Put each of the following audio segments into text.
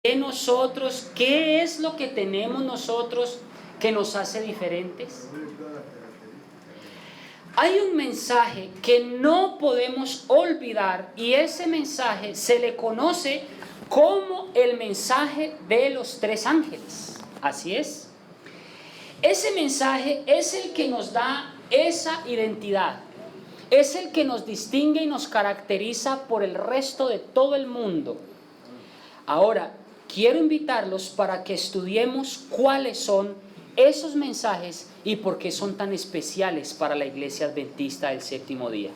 de nosotros, ¿qué es lo que tenemos nosotros que nos hace diferentes? Hay un mensaje que no podemos olvidar y ese mensaje se le conoce como el mensaje de los tres ángeles. Así es. Ese mensaje es el que nos da esa identidad. Es el que nos distingue y nos caracteriza por el resto de todo el mundo. Ahora, quiero invitarlos para que estudiemos cuáles son esos mensajes y por qué son tan especiales para la Iglesia Adventista del Séptimo Día.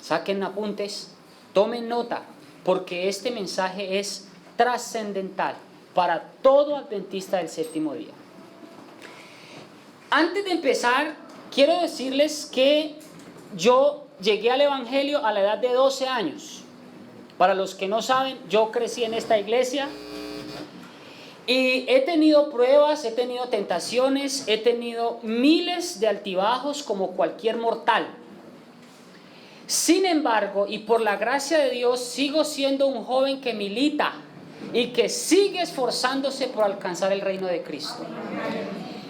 Saquen apuntes, tomen nota, porque este mensaje es trascendental para todo Adventista del Séptimo Día. Antes de empezar, quiero decirles que yo llegué al Evangelio a la edad de 12 años. Para los que no saben, yo crecí en esta iglesia y he tenido pruebas, he tenido tentaciones, he tenido miles de altibajos como cualquier mortal. Sin embargo, y por la gracia de Dios, sigo siendo un joven que milita y que sigue esforzándose por alcanzar el reino de Cristo.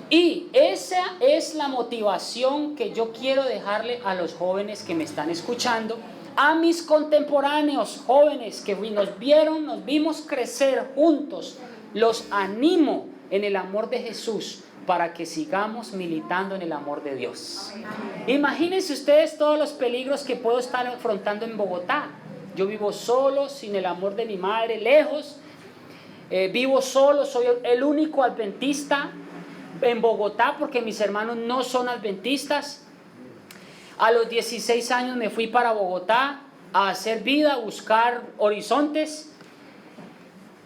Y esa es la motivación que yo quiero dejarle a los jóvenes que me están escuchando, a mis contemporáneos jóvenes que nos vimos crecer juntos. Los animo en el amor de Jesús para que sigamos militando en el amor de Dios. Imagínense ustedes todos los peligros que puedo estar afrontando en Bogotá. Yo vivo solo, sin el amor de mi madre, lejos. Vivo solo, soy el único adventista en Bogotá porque mis hermanos no son adventistas. A los 16 años me fui para Bogotá a hacer vida, a buscar horizontes.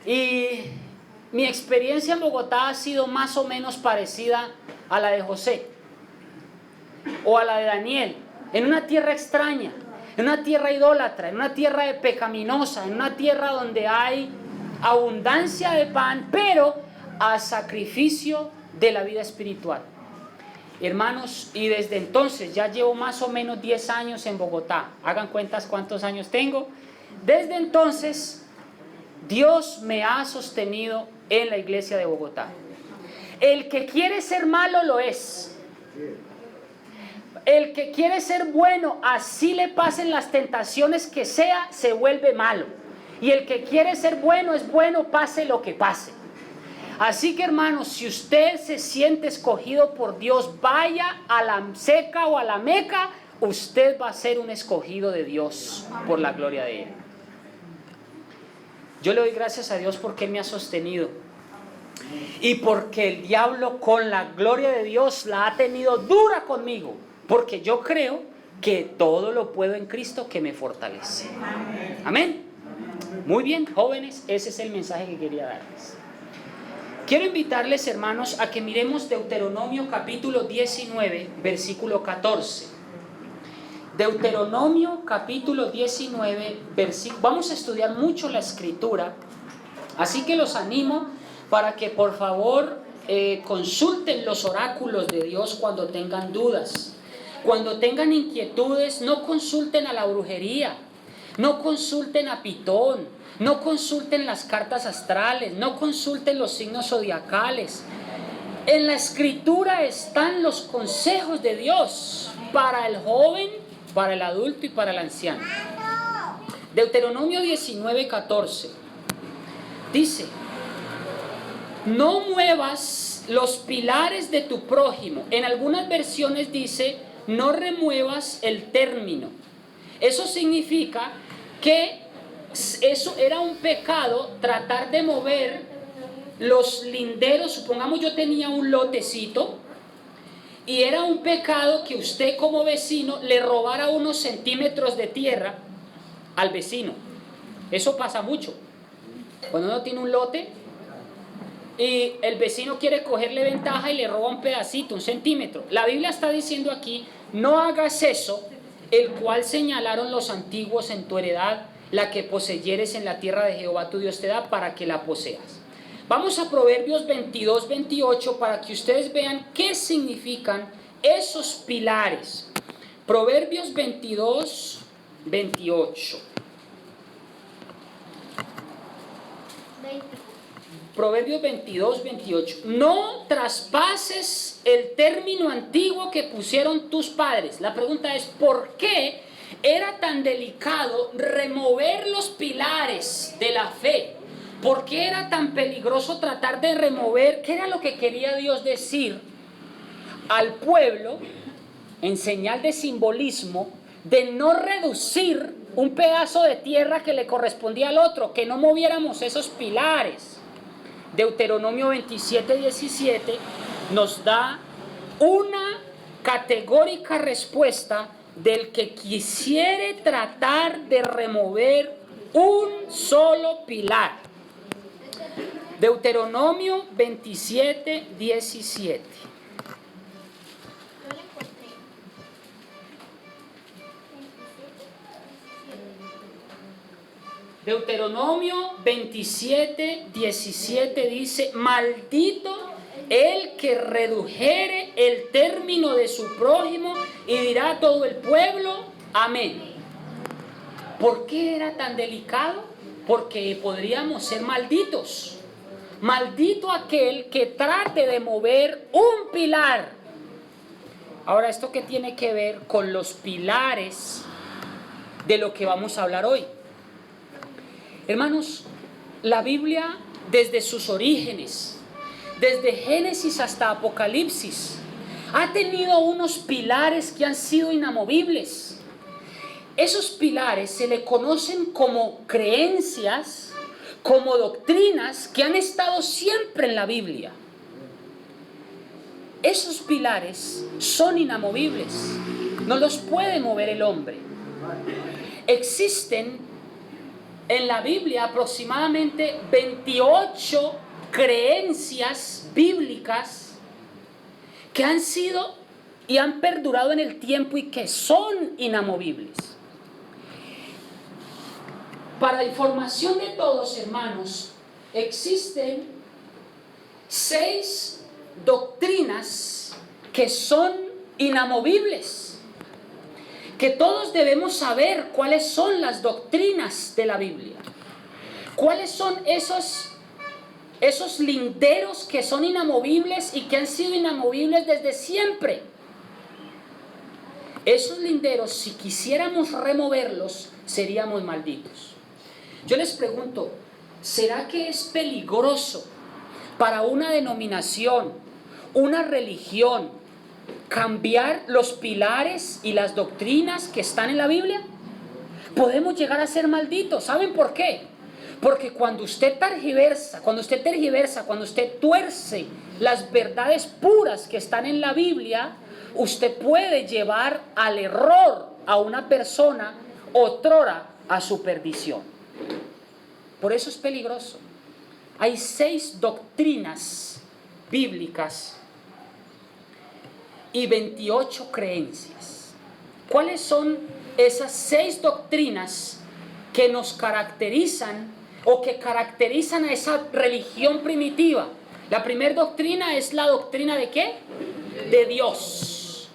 Y mi experiencia en Bogotá ha sido más o menos parecida a la de José o a la de Daniel, en una tierra extraña, en una tierra idólatra, en una tierra pecaminosa, en una tierra donde hay abundancia de pan, pero a sacrificio de la vida espiritual. Hermanos, y desde entonces ya llevo más o menos 10 años en Bogotá. Hagan cuentas cuántos años tengo. Desde entonces, Dios me ha sostenido en la iglesia de Bogotá. El que quiere ser malo lo es. El que quiere ser bueno, así le pasen las tentaciones que sea, se vuelve malo. Y el que quiere ser bueno es bueno, pase lo que pase. Así que hermanos, si usted se siente escogido por Dios, vaya a la Seca o a la Meca, usted va a ser un escogido de Dios por la gloria de Él. Yo le doy gracias a Dios porque Él me ha sostenido y porque el diablo con la gloria de Dios la ha tenido dura conmigo, porque yo creo que todo lo puedo en Cristo que me fortalece. Amén. Muy bien, jóvenes, ese es el mensaje que quería darles. Quiero invitarles, hermanos, a que miremos Deuteronomio capítulo 19, versículo 14. Deuteronomio capítulo 19, versículo. Vamos a estudiar mucho la escritura, así que los animo para que por favor consulten los oráculos de Dios cuando tengan dudas. Cuando tengan inquietudes, no consulten a la brujería, no consulten a Pitón, no consulten las cartas astrales, no consulten los signos zodiacales. En la escritura están los consejos de Dios para el joven, para el adulto y para el anciano. Deuteronomio 19:14 dice: no muevas los pilares de tu prójimo. En algunas versiones dice: no remuevas el término. Eso significa que eso era un pecado, tratar de mover los linderos. Supongamos yo tenía un lotecito y era un pecado que usted como vecino le robara unos centímetros de tierra al vecino. Eso pasa mucho. Cuando uno tiene un lote y el vecino quiere cogerle ventaja y le roba un pedacito, un centímetro. La Biblia está diciendo aquí: no hagas eso, el cual señalaron los antiguos en tu heredad, la que poseyeres en la tierra de Jehová tu Dios te da, para que la poseas. Vamos a Proverbios 22-28 para que ustedes vean qué significan esos pilares. Proverbios 22-28. Proverbios 22, 28. No traspases el término antiguo que pusieron tus padres. La pregunta es, ¿por qué era tan delicado remover los pilares de la fe? ¿Por qué era tan peligroso tratar de remover? ¿Qué era lo que quería Dios decir al pueblo en señal de simbolismo de no reducir un pedazo de tierra que le correspondía al otro, que no moviéramos esos pilares? Deuteronomio 27, 17 nos da una categórica respuesta del que quisiere tratar de remover un solo pilar. Deuteronomio 27, 17. Deuteronomio 27, 17 dice: maldito el que redujere el término de su prójimo, y dirá todo el pueblo, amén. ¿Por qué era tan delicado? Porque podríamos ser malditos. Maldito aquel que trate de mover un pilar. Ahora, ¿esto qué tiene que ver con los pilares de lo que vamos a hablar hoy? Hermanos, la Biblia desde sus orígenes, desde Génesis hasta Apocalipsis, ha tenido unos pilares que han sido inamovibles. Esos pilares se le conocen como creencias, como doctrinas que han estado siempre en la Biblia. Esos pilares son inamovibles, no los puede mover el hombre. Existen en la Biblia aproximadamente 28 creencias bíblicas que han sido y han perdurado en el tiempo y que son inamovibles. Para información de todos, hermanos, existen 6 doctrinas que son inamovibles, que todos debemos saber cuáles son las doctrinas de la Biblia, cuáles son esos linderos que son inamovibles y que han sido inamovibles desde siempre. Esos linderos, si quisiéramos removerlos, seríamos malditos. Yo les pregunto, ¿será que es peligroso para una denominación, una religión, cambiar los pilares y las doctrinas que están en la Biblia? Podemos llegar a ser malditos. ¿Saben por qué? Porque cuando usted tergiversa, cuando usted tuerce las verdades puras que están en la Biblia, usted puede llevar al error a una persona, otrora a su perdición. Por eso es peligroso. Hay 6 doctrinas bíblicas y 28 creencias. ¿Cuáles son esas 6 doctrinas que nos caracterizan o que caracterizan a esa religión primitiva? La primera doctrina es la doctrina ¿de qué? De Dios.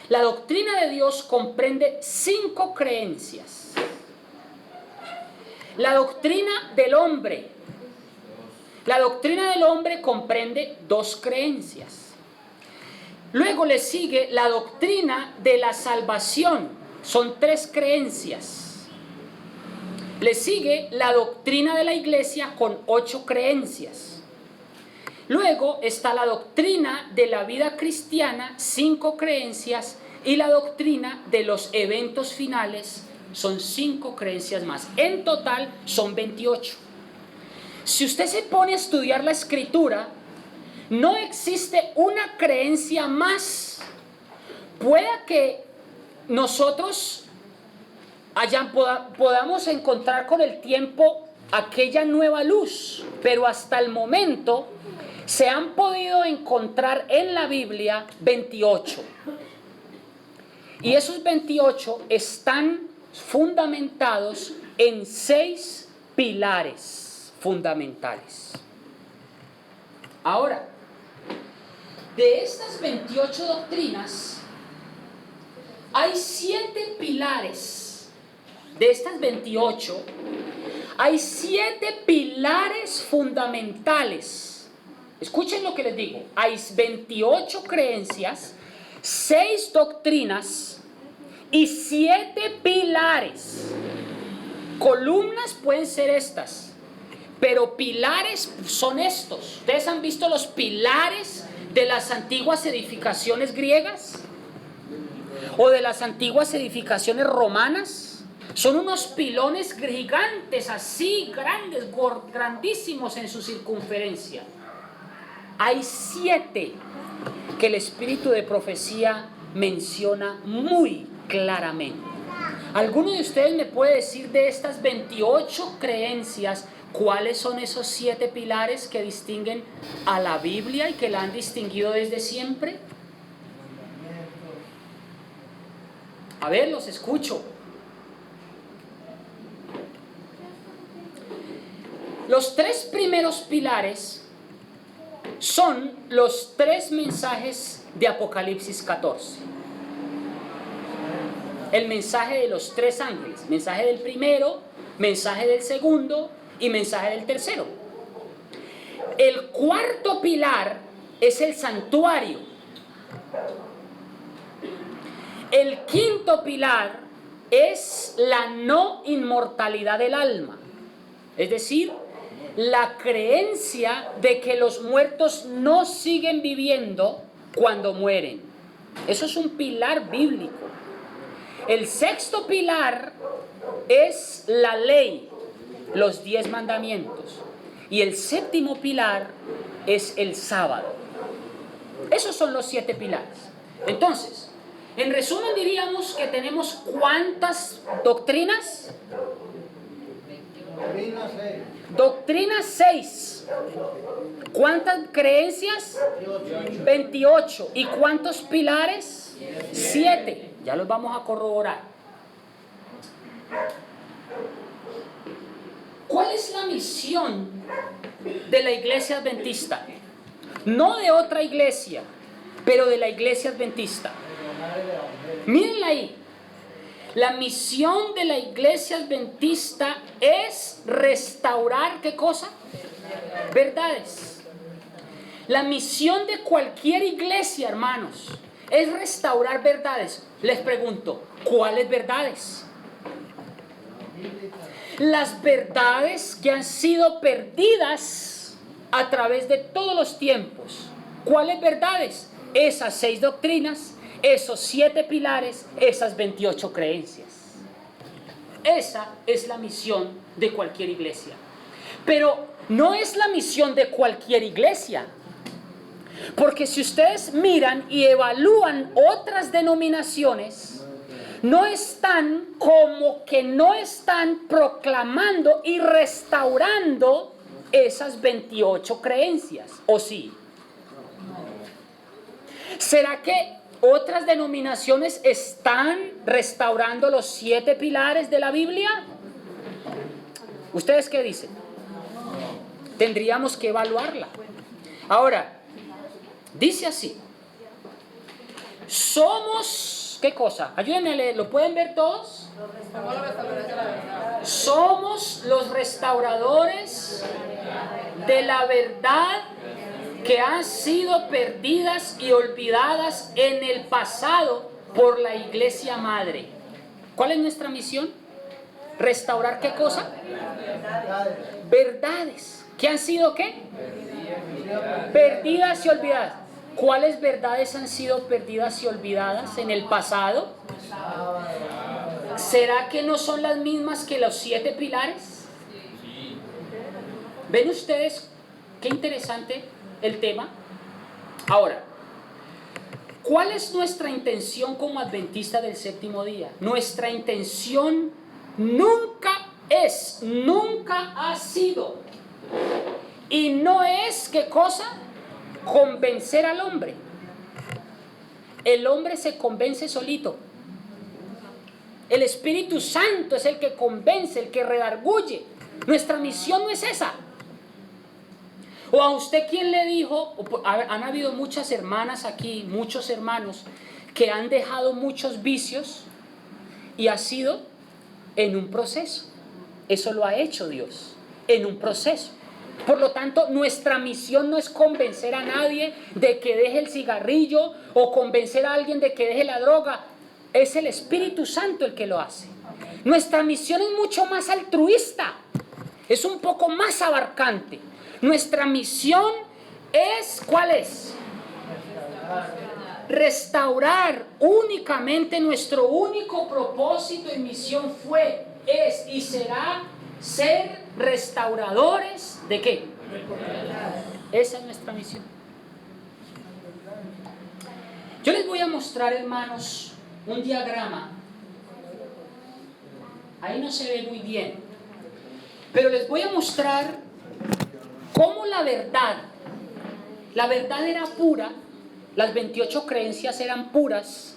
La doctrina de Dios comprende 5 creencias. La doctrina del hombre. La doctrina del hombre comprende 2 creencias. Luego le sigue la doctrina de la salvación. Son 3 creencias. Le sigue la doctrina de la iglesia con 8 creencias. Luego está la doctrina de la vida cristiana, 5 creencias. Y la doctrina de los eventos finales son 5 creencias más. En total son 28. Si usted se pone a estudiar la Escritura, no existe una creencia más. Pueda que nosotros podamos encontrar con el tiempo aquella nueva luz, pero hasta el momento se han podido encontrar en la Biblia 28. Y esos 28 están fundamentados en 6 pilares fundamentales. Ahora, de estas 28 doctrinas, hay 7 pilares. De estas 28, Hay 7 pilares fundamentales. Escuchen lo que les digo. Hay 28 creencias, 6 doctrinas y 7 pilares. Columnas pueden ser estas, pero pilares son estos. ¿Ustedes han visto los pilares de las antiguas edificaciones griegas? ¿O de las antiguas edificaciones romanas? Son unos pilones gigantes, así grandes, grandísimos en su circunferencia. Hay 7 que el espíritu de profecía menciona muy claramente. ¿Alguno de ustedes me puede decir de estas 28 creencias cuáles son esos 7 pilares que distinguen a la Biblia y que la han distinguido desde siempre? A ver, los escucho. Los 3 primeros pilares son los 3 mensajes de Apocalipsis 14. El mensaje de los 3 ángeles, mensaje del primero, mensaje del segundo y mensaje del tercero. El 4.º pilar es el santuario. El 5.º pilar es la no inmortalidad del alma, es decir, la creencia de que los muertos no siguen viviendo cuando mueren. Eso es un pilar bíblico. El 6.º pilar es la ley, los 10 mandamientos. Y el 7.º pilar es el sábado. Esos son los 7 pilares. Entonces, en resumen diríamos que tenemos ¿cuántas doctrinas? Doctrina 6. ¿Cuántas creencias? 28. ¿Y cuántos pilares? 7. Ya los vamos a corroborar. ¿Cuál es la misión de la iglesia adventista? No de otra iglesia, pero de la iglesia adventista. Mírenla ahí. La misión de la iglesia adventista es restaurar, ¿qué cosa? Verdades. La misión de cualquier iglesia, hermanos, es restaurar verdades. Les pregunto, ¿cuáles verdades? Las verdades que han sido perdidas a través de todos los tiempos. ¿Cuáles verdades? Esas 6 doctrinas, esos 7 pilares, esas 28 creencias. Esa es la misión de cualquier iglesia. Pero no es la misión de cualquier iglesia. Porque si ustedes miran y evalúan otras denominaciones, no están proclamando y restaurando esas 28 creencias, ¿o sí? ¿Será que otras denominaciones están restaurando los 7 pilares de la Biblia? ¿Ustedes qué dicen? Tendríamos que evaluarla. Ahora, dice así: somos, ¿qué cosa? Ayúdenme a leer, ¿lo pueden ver todos? Somos los restauradores de la verdad que han sido perdidas y olvidadas en el pasado por la iglesia madre. ¿Cuál es nuestra misión? ¿Restaurar qué cosa? Verdades. ¿Qué han sido qué? Perdidas y olvidadas. ¿Cuáles verdades han sido perdidas y olvidadas en el pasado? ¿Será que no son las mismas que los 7 pilares? ¿Ven ustedes qué interesante el tema? Ahora, ¿cuál es nuestra intención como adventistas del séptimo día? Nuestra intención nunca ha sido y no es, ¿qué cosa? Convencer al hombre. El hombre se convence solito. El Espíritu Santo es el que convence, el que redarguye. Nuestra misión no es esa. ¿O a usted quién le dijo? Han habido muchas hermanas aquí, muchos hermanos, que han dejado muchos vicios y ha sido en un proceso. Eso lo ha hecho Dios en un proceso. Por lo tanto, nuestra misión no es convencer a nadie de que deje el cigarrillo o convencer a alguien de que deje la droga. Es el Espíritu Santo el que lo hace. Nuestra misión es mucho más altruista, es un poco más abarcante. Nuestra misión es, ¿cuál es? Restaurar. Únicamente nuestro único propósito y misión es y será ser restauradores ¿de qué? Esa es nuestra misión. Yo les voy a mostrar, hermanos, un diagrama. Ahí no se ve muy bien, pero les voy a mostrar cómo la verdad era pura, las 28 creencias eran puras,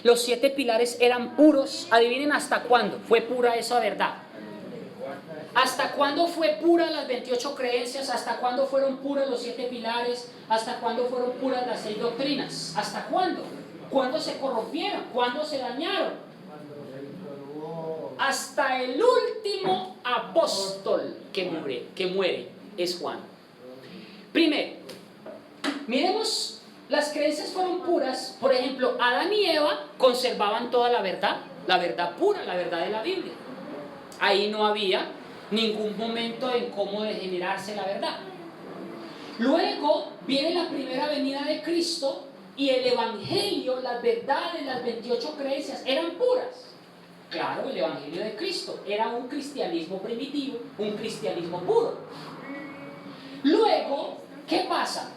los 7 pilares eran puros. Adivinen hasta cuándo fue pura esa verdad. ¿Hasta cuándo fue pura las 28 creencias? ¿Hasta cuándo fueron puras los 7 pilares? ¿Hasta cuándo fueron puras las 6 doctrinas? ¿Hasta cuándo? ¿Cuándo se corrompieron? ¿Cuándo se dañaron? Hasta el último apóstol que muere es Juan. Primero, miremos, las creencias fueron puras. Por ejemplo, Adán y Eva conservaban toda la verdad pura, la verdad de la Biblia. Ahí no había ningún momento en cómo degenerarse la verdad. Luego viene la primera venida de Cristo y el Evangelio, las verdades, las 28 creencias eran puras. Claro, el Evangelio de Cristo era un cristianismo primitivo, un cristianismo puro. Luego, ¿qué pasa?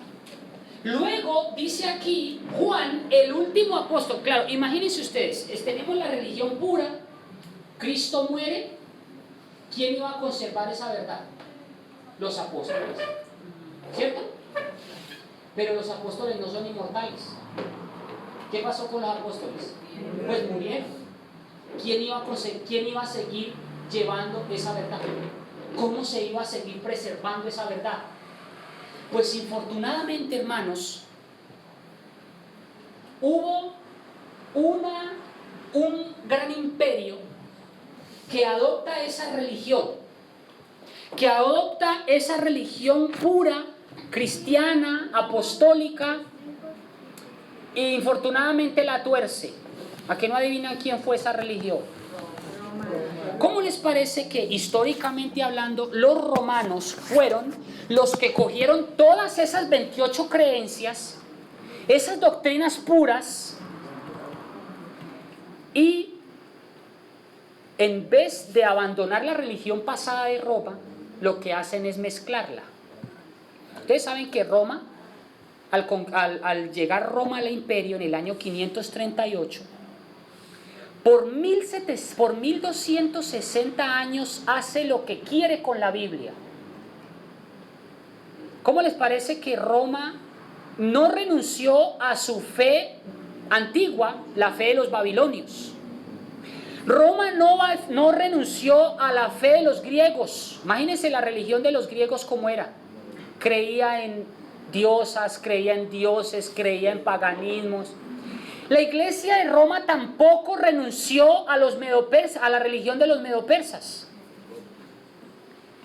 Luego dice aquí Juan, el último apóstol. Claro, imagínense ustedes, tenemos la religión pura, Cristo muere. ¿Quién iba a conservar esa verdad? Los apóstoles, ¿cierto? Pero los apóstoles no son inmortales. ¿Qué pasó con los apóstoles? Pues murieron. ¿Quién iba a seguir llevando esa verdad? ¿Cómo se iba a seguir preservando esa verdad? Pues infortunadamente, hermanos, hubo un gran imperio que adopta esa religión pura, cristiana, apostólica, e infortunadamente la tuerce. ¿A qué no adivinan quién fue esa religión? ¿Cómo les parece que históricamente hablando los romanos fueron los que cogieron todas esas 28 creencias, esas doctrinas puras, y en vez de abandonar la religión pasada de Roma, lo que hacen es mezclarla? Ustedes saben que Roma, al llegar Roma al imperio en el año 538, por 1260 años hace lo que quiere con la Biblia. ¿Cómo les parece que Roma no renunció a su fe antigua, la fe de los babilonios? Roma no renunció a la fe de los griegos. Imagínense la religión de los griegos cómo era. Creía en diosas, creía en dioses, creía en paganismos. La iglesia de Roma tampoco renunció a la religión de los medopersas.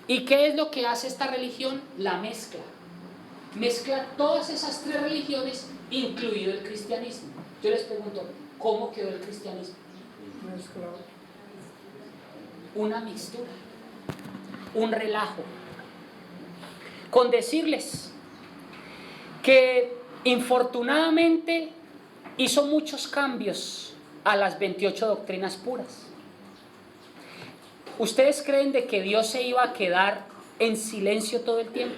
¿Y qué es lo que hace esta religión? La mezcla. Mezcla todas esas 3 religiones, incluido el cristianismo. Yo les pregunto, ¿cómo quedó el cristianismo? Una mixtura, un relajo. Con decirles que infortunadamente hizo muchos cambios a las 28 doctrinas puras. ¿Ustedes creen de que Dios se iba a quedar en silencio todo el tiempo?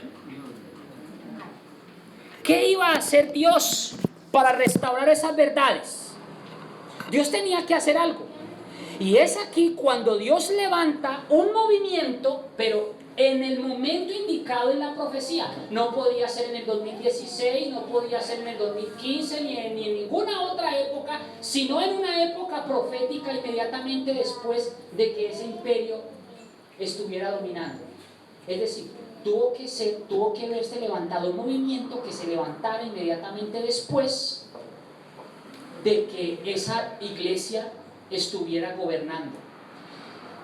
¿Qué iba a hacer Dios para restaurar esas verdades? Dios tenía que hacer algo. Y es aquí cuando Dios levanta un movimiento, pero en el momento indicado en la profecía. No podía ser en el 2016, no podía ser en el 2015, ni en ninguna otra época, sino en una época profética inmediatamente después de que ese imperio estuviera dominando. Es decir, tuvo que verse levantado un movimiento que se levantara inmediatamente después de que esa iglesia estuviera gobernando.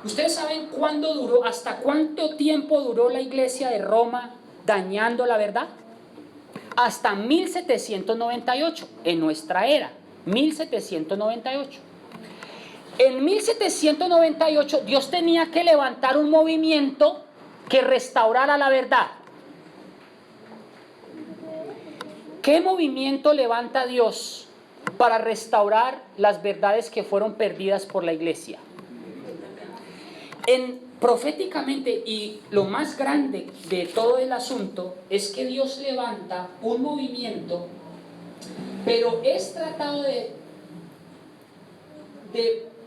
¿Ustedes saben cuándo duró, hasta cuánto tiempo duró la iglesia de Roma dañando la verdad? Hasta 1798, en nuestra era, 1798. En 1798 Dios tenía que levantar un movimiento que restaurara la verdad. ¿Qué movimiento levanta Dios para restaurar las verdades que fueron perdidas por la iglesia? Proféticamente, y lo más grande de todo el asunto es que Dios levanta un movimiento, pero es tratado de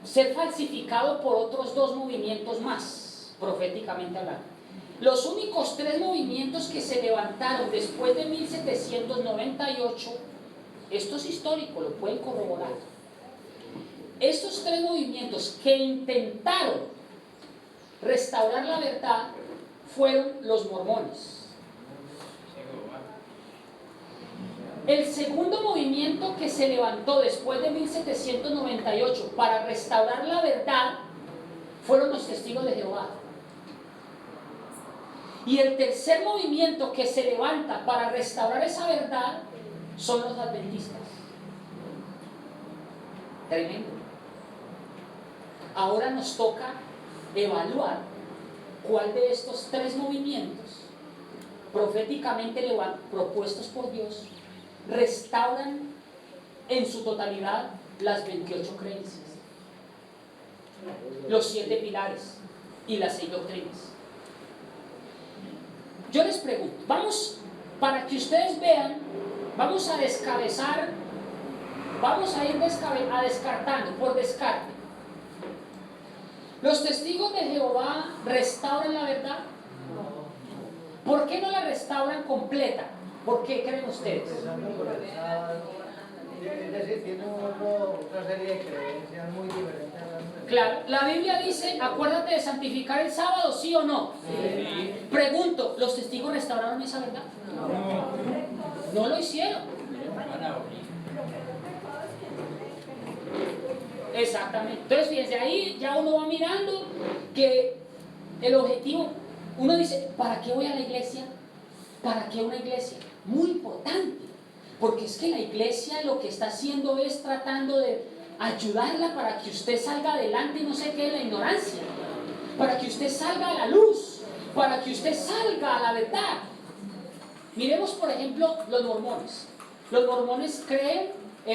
ser falsificado por otros dos movimientos más, proféticamente hablando. Los únicos tres movimientos que se levantaron después de 1798, esto es histórico, lo pueden corroborar. Estos tres movimientos que intentaron restaurar la verdad fueron los mormones. El segundo movimiento que se levantó después de 1798 para restaurar la verdad fueron los testigos de Jehová. Y el tercer movimiento que se levanta para restaurar esa verdad son los adventistas. Tremendo. Ahora nos toca evaluar cuál de estos tres movimientos proféticamente propuestos por Dios restauran en su totalidad las 28 creencias, los 7 pilares y las 6 doctrinas. Yo les pregunto, para que ustedes vean, vamos a descabezar, vamos a ir descartando por descarte. ¿Los testigos de Jehová restauran la verdad? ¿Por qué no la restauran completa? ¿Por qué creen ustedes? Es decir, tiene otra serie de creencias muy diferentes a las nuestras. Claro, la Biblia dice, acuérdate de santificar el sábado, ¿sí o no? Sí. Pregunto, ¿los testigos restauraron esa verdad? No lo hicieron. Exactamente. Entonces, fíjense, ahí ya uno va mirando que el objetivo, uno dice, ¿para qué voy a la iglesia? ¿Para qué una iglesia? Muy importante, porque es que la iglesia lo que está haciendo es tratando de ayudarla para que usted salga adelante y no se quede en la ignorancia, para que usted salga a la luz, para que usted salga a la verdad. Miremos, por ejemplo, los mormones. ¿Los mormones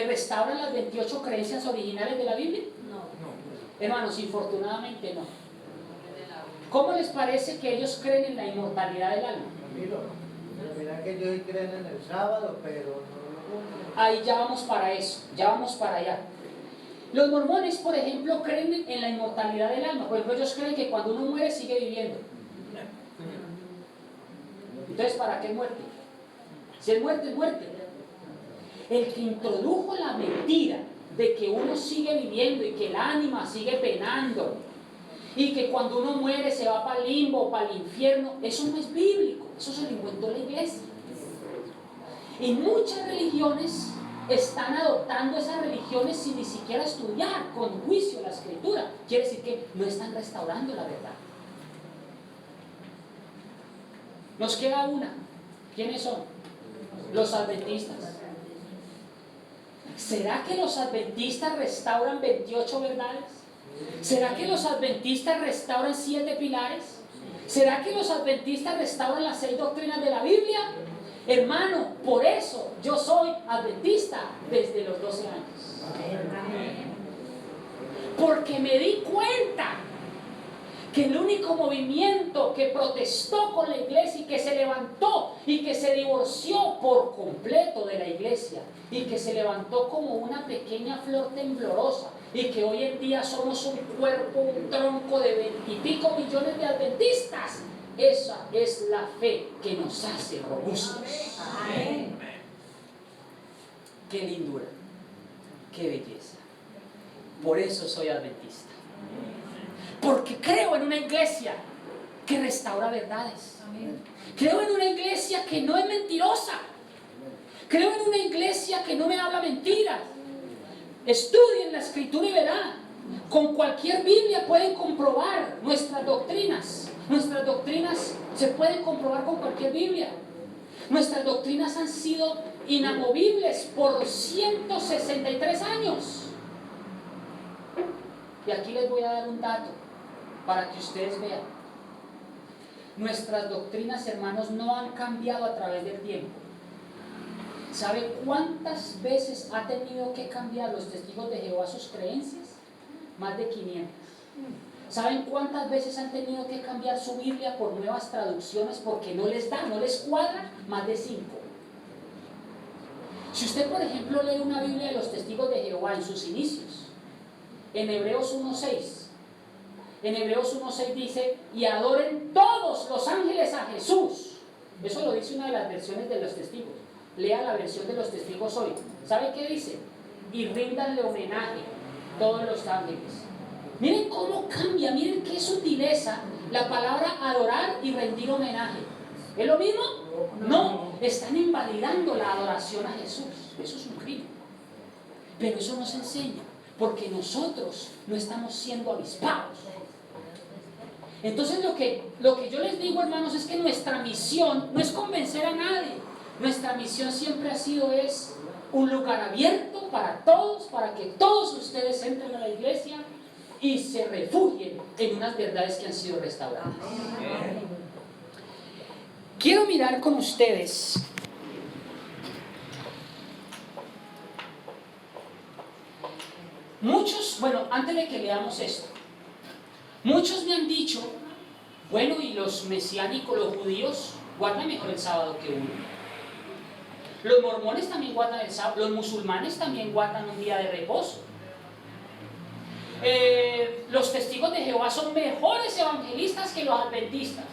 restauran las 28 creencias originales de la Biblia? No. Hermanos, infortunadamente no. ¿Cómo les parece que ellos creen en la inmortalidad del alma? Mira que ellos creen en el sábado, pero no. Ahí ya vamos para eso, ya vamos para allá. Los mormones, por ejemplo, creen en la inmortalidad del alma. Por ejemplo, ellos creen que cuando uno muere sigue viviendo. Entonces, ¿para qué muerte? Si es muerte, es muerte. El que introdujo la mentira de que uno sigue viviendo y que el ánima sigue penando y que cuando uno muere se va para el limbo, para el infierno, eso no es bíblico, eso se lo inventó la iglesia. Y muchas religiones están adoptando esas religiones sin ni siquiera estudiar con juicio la escritura. Quiere decir que no están restaurando la verdad. Nos queda una. ¿Quiénes son? Los adventistas. ¿Será que los adventistas restauran 28 verdades? ¿Será que los adventistas restauran 7 pilares? ¿Será que los adventistas restauran las 6 doctrinas de la Biblia? Hermano, por eso yo soy adventista desde los 12 años. Porque me di cuenta que el único movimiento que protestó con la iglesia y que se levantó y que se divorció por completo de la iglesia y que se levantó como una pequeña flor temblorosa y que hoy en día somos un cuerpo, un tronco de 20 y pico millones de adventistas, esa es la fe que nos hace robustos. Amén. Qué lindura, qué belleza. Por eso soy adventista. Porque creo en una iglesia que restaura verdades. Creo en una iglesia que no es mentirosa. Creo en una iglesia que no me habla mentiras. Estudien la escritura y verán Con cualquier Biblia pueden comprobar nuestras doctrinas. Nuestras doctrinas se pueden comprobar con cualquier Biblia. Nuestras doctrinas han sido inamovibles por 163 años. Y aquí les voy a dar un dato para que ustedes vean. Nuestras doctrinas, hermanos, no han cambiado a través del tiempo. ¿Sabe cuántas veces ha tenido que cambiar los testigos de Jehová sus creencias? Más de 500. ¿Saben cuántas veces han tenido que cambiar su Biblia por nuevas traducciones porque no les da, no les cuadra? Más de 5. Si usted, por ejemplo, lee una Biblia de los testigos de Jehová en sus inicios, en Hebreos 1:6, en Hebreos 1:6 dice, y adoren todos los ángeles a Jesús. Eso lo dice una de las versiones de los testigos. Lea la versión de los testigos hoy. ¿Sabe qué dice? Y ríndanle homenaje todos los ángeles. Miren cómo cambia, miren qué sutileza la palabra adorar y rendir homenaje. ¿Es lo mismo? No, están invalidando la adoración a Jesús. Eso es un crimen. Pero eso nos enseña, porque nosotros no estamos siendo avispados. Entonces lo que yo les digo, hermanos, es que nuestra misión no es convencer a nadie. Nuestra misión siempre ha sido un lugar abierto para todos, para que todos ustedes entren a la iglesia y se refugien en unas verdades que han sido restauradas. Quiero mirar con ustedes muchos, antes de que leamos esto, muchos me han dicho, bueno, y los mesiánicos, los judíos, guardan mejor el sábado que uno. Los mormones también guardan el sábado, los musulmanes también guardan un día de reposo. Los testigos de Jehová son mejores evangelistas que los adventistas.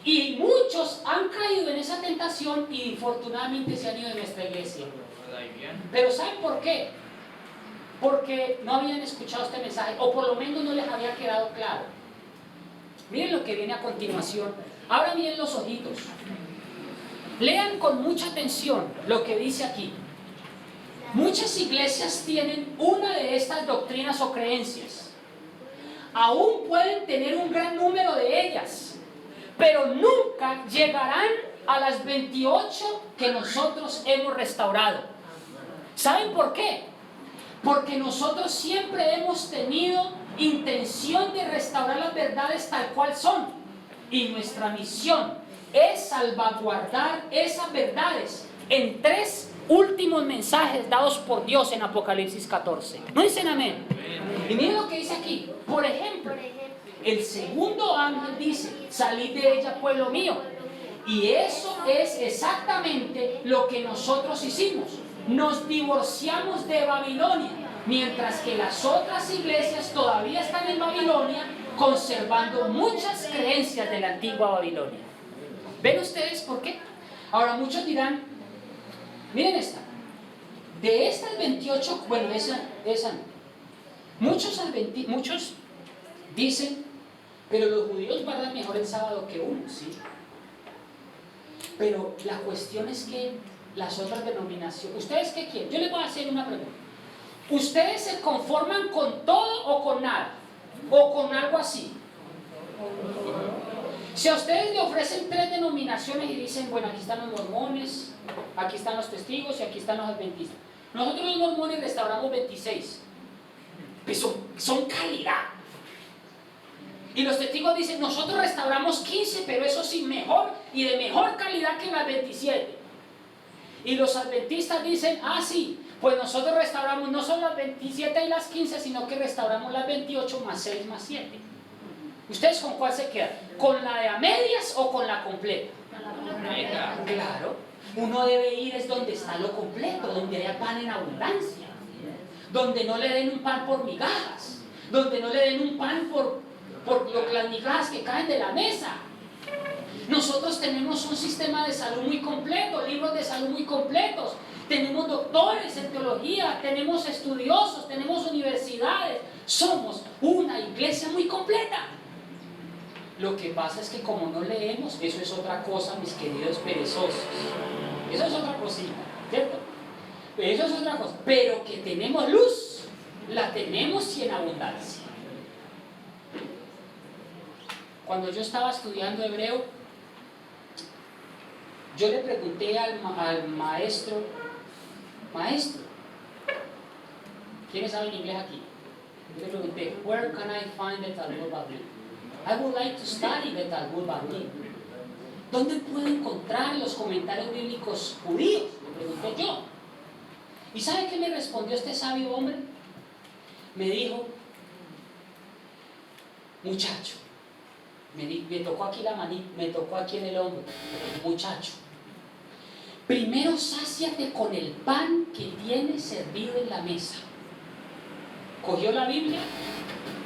Y muchos han caído en esa tentación y infortunadamente se han ido de nuestra iglesia. Pero ¿saben por qué? Porque no habían escuchado este mensaje, o por lo menos no les había quedado claro. Miren lo que viene a continuación. Abran bien los ojitos. Lean con mucha atención lo que dice aquí. Muchas iglesias tienen una de estas doctrinas o creencias. Aún pueden tener un gran número de ellas, pero nunca llegarán a las 28 que nosotros hemos restaurado. ¿Saben por qué? Porque nosotros siempre hemos tenido intención de restaurar las verdades tal cual son. Y nuestra misión es salvaguardar esas verdades en 3 últimos mensajes dados por Dios en Apocalipsis 14. ¿No dicen amén? Y miren lo que dice aquí. Por ejemplo, el segundo ángel dice, salid de ella, pueblo mío. Y eso es exactamente lo que nosotros hicimos. Nos divorciamos de Babilonia, mientras que las otras iglesias todavía están en Babilonia, conservando muchas creencias de la antigua Babilonia. ¿Ven ustedes por qué? Ahora muchos dirán, miren esta, de estas 28, esa no. Muchos dicen, pero los judíos guardan mejor el sábado que uno, ¿sí? Pero la cuestión es que las otras denominaciones, ¿ustedes qué quieren? Yo les voy a hacer una pregunta. ¿Ustedes se conforman con todo o con nada? ¿O con algo así? Si a ustedes le ofrecen 3 denominaciones y dicen, bueno, aquí están los mormones, aquí están los testigos y aquí están los adventistas. Nosotros los mormones restauramos 26. Pues son calidad. Y los testigos dicen, nosotros restauramos 15, pero eso sí, mejor y de mejor calidad que las 27. Y los adventistas dicen, sí, pues nosotros restauramos no solo las 27 y las 15, sino que restauramos las 28 más 6 más 7. ¿Ustedes con cuál se quedan? ¿Con la de a medias o con la completa? Claro, uno debe ir es donde está lo completo, donde haya pan en abundancia, donde no le den un pan por migajas, donde no le den un pan por las migajas que caen de la mesa. Nosotros tenemos un sistema de salud muy completo, libros de salud muy completos, tenemos doctores en teología, tenemos estudiosos, tenemos universidades, somos una iglesia muy completa. Lo que pasa es que como no leemos, eso es otra cosa, mis queridos perezosos. Eso es otra cosita, ¿cierto? Eso es otra cosa. Pero que tenemos luz, la tenemos y en abundancia. Cuando yo estaba estudiando hebreo, yo le pregunté al maestro, ¿quiénes saben inglés aquí? Yo le pregunté, where can I find the Talmud Bavli? I would like to study the Talmud Bavli. ¿Dónde puedo encontrar los comentarios bíblicos judíos? Le pregunté yo. ¿Y sabe qué me respondió este sabio hombre? Me dijo, muchacho, me tocó aquí la manita, me tocó aquí en el hombro, muchacho, primero sáciate con el pan que tienes servido en la mesa. Cogió la Biblia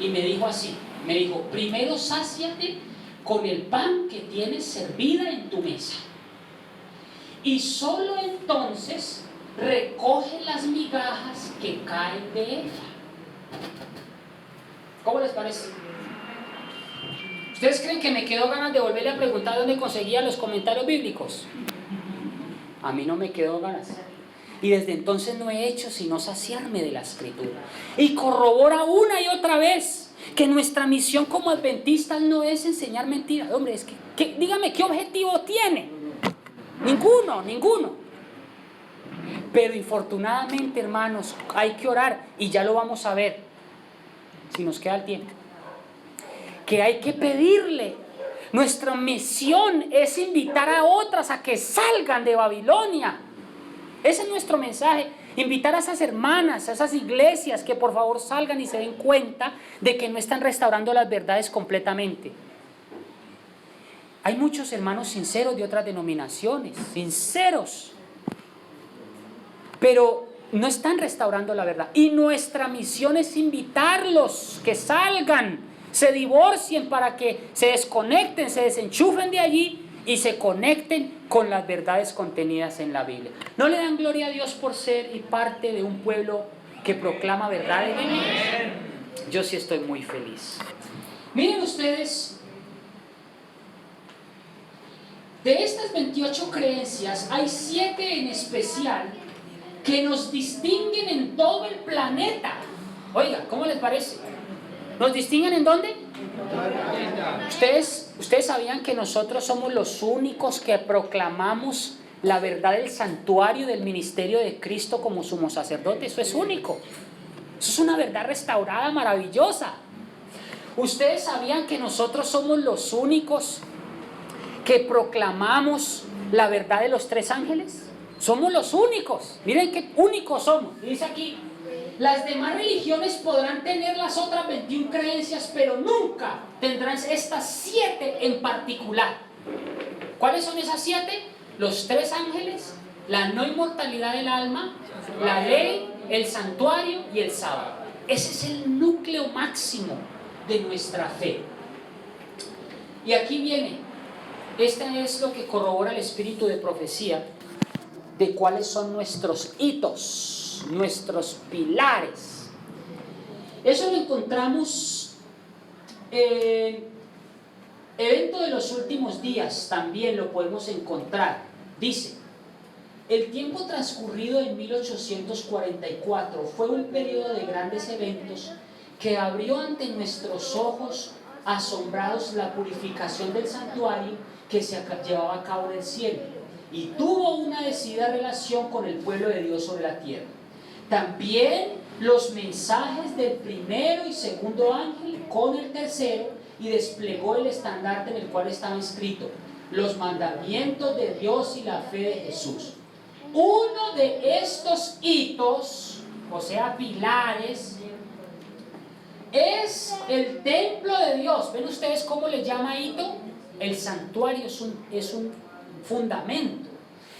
y me dijo así, me dijo, primero sáciate con el pan que tienes servida en tu mesa. Y solo entonces recoge las migajas que caen de ella. ¿Cómo les parece? ¿Ustedes creen que me quedó ganas de volverle a preguntar dónde conseguía los comentarios bíblicos? A mí no me quedó ganas. Y desde entonces no he hecho sino saciarme de la Escritura. Y corrobora una y otra vez que nuestra misión como adventistas no es enseñar mentiras. Hombre, es que dígame, ¿qué objetivo tiene? Ninguno. Pero infortunadamente, hermanos, hay que orar, y ya lo vamos a ver, si nos queda el tiempo, que hay que pedirle. Nuestra misión es invitar a otras a que salgan de Babilonia. Ese es nuestro mensaje. Invitar a esas hermanas, a esas iglesias, que por favor salgan y se den cuenta de que no están restaurando las verdades completamente. Hay muchos hermanos sinceros de otras denominaciones, sinceros, pero no están restaurando la verdad. Y nuestra misión es invitarlos, que salgan, se divorcien para que se desconecten, se desenchufen de allí y se conecten con las verdades contenidas en la Biblia. ¿No le dan gloria a Dios por ser y parte de un pueblo que proclama verdades bíblicas? Yo sí estoy muy feliz. Miren ustedes, de estas 28 creencias, hay 7 en especial que nos distinguen en todo el planeta. Oiga, ¿cómo les parece? ¿Nos distinguen en dónde? ¿Ustedes sabían que nosotros somos los únicos que proclamamos la verdad del santuario del ministerio de Cristo como sumo sacerdote? Eso es único. Eso es una verdad restaurada, maravillosa. ¿Ustedes sabían que nosotros somos los únicos que proclamamos la verdad de los 3 ángeles? Somos los únicos. Miren qué únicos somos. Dice aquí, las demás religiones podrán tener las otras 21 creencias, pero nunca tendrán estas 7 en particular. ¿Cuáles son esas 7? Los 3 ángeles, la no inmortalidad del alma, la ley, el santuario y el sábado. Ese es el núcleo máximo de nuestra fe. Y aquí viene, este es lo que corrobora el espíritu de profecía, de cuáles son nuestros hitos, nuestros pilares. Eso lo encontramos en Evento de los Últimos Días, también lo podemos encontrar. Dice, el tiempo transcurrido en 1844 fue un periodo de grandes eventos que abrió ante nuestros ojos asombrados la purificación del santuario que se llevaba a cabo en el cielo, y tuvo una decidida relación con el pueblo de Dios sobre la tierra. También los mensajes del primero y segundo ángel con el tercero, y desplegó el estandarte en el cual estaba escrito: los mandamientos de Dios y la fe de Jesús. Uno de estos hitos, o sea, pilares, es el templo de Dios. ¿Ven ustedes cómo le llama hito? El santuario es un fundamento.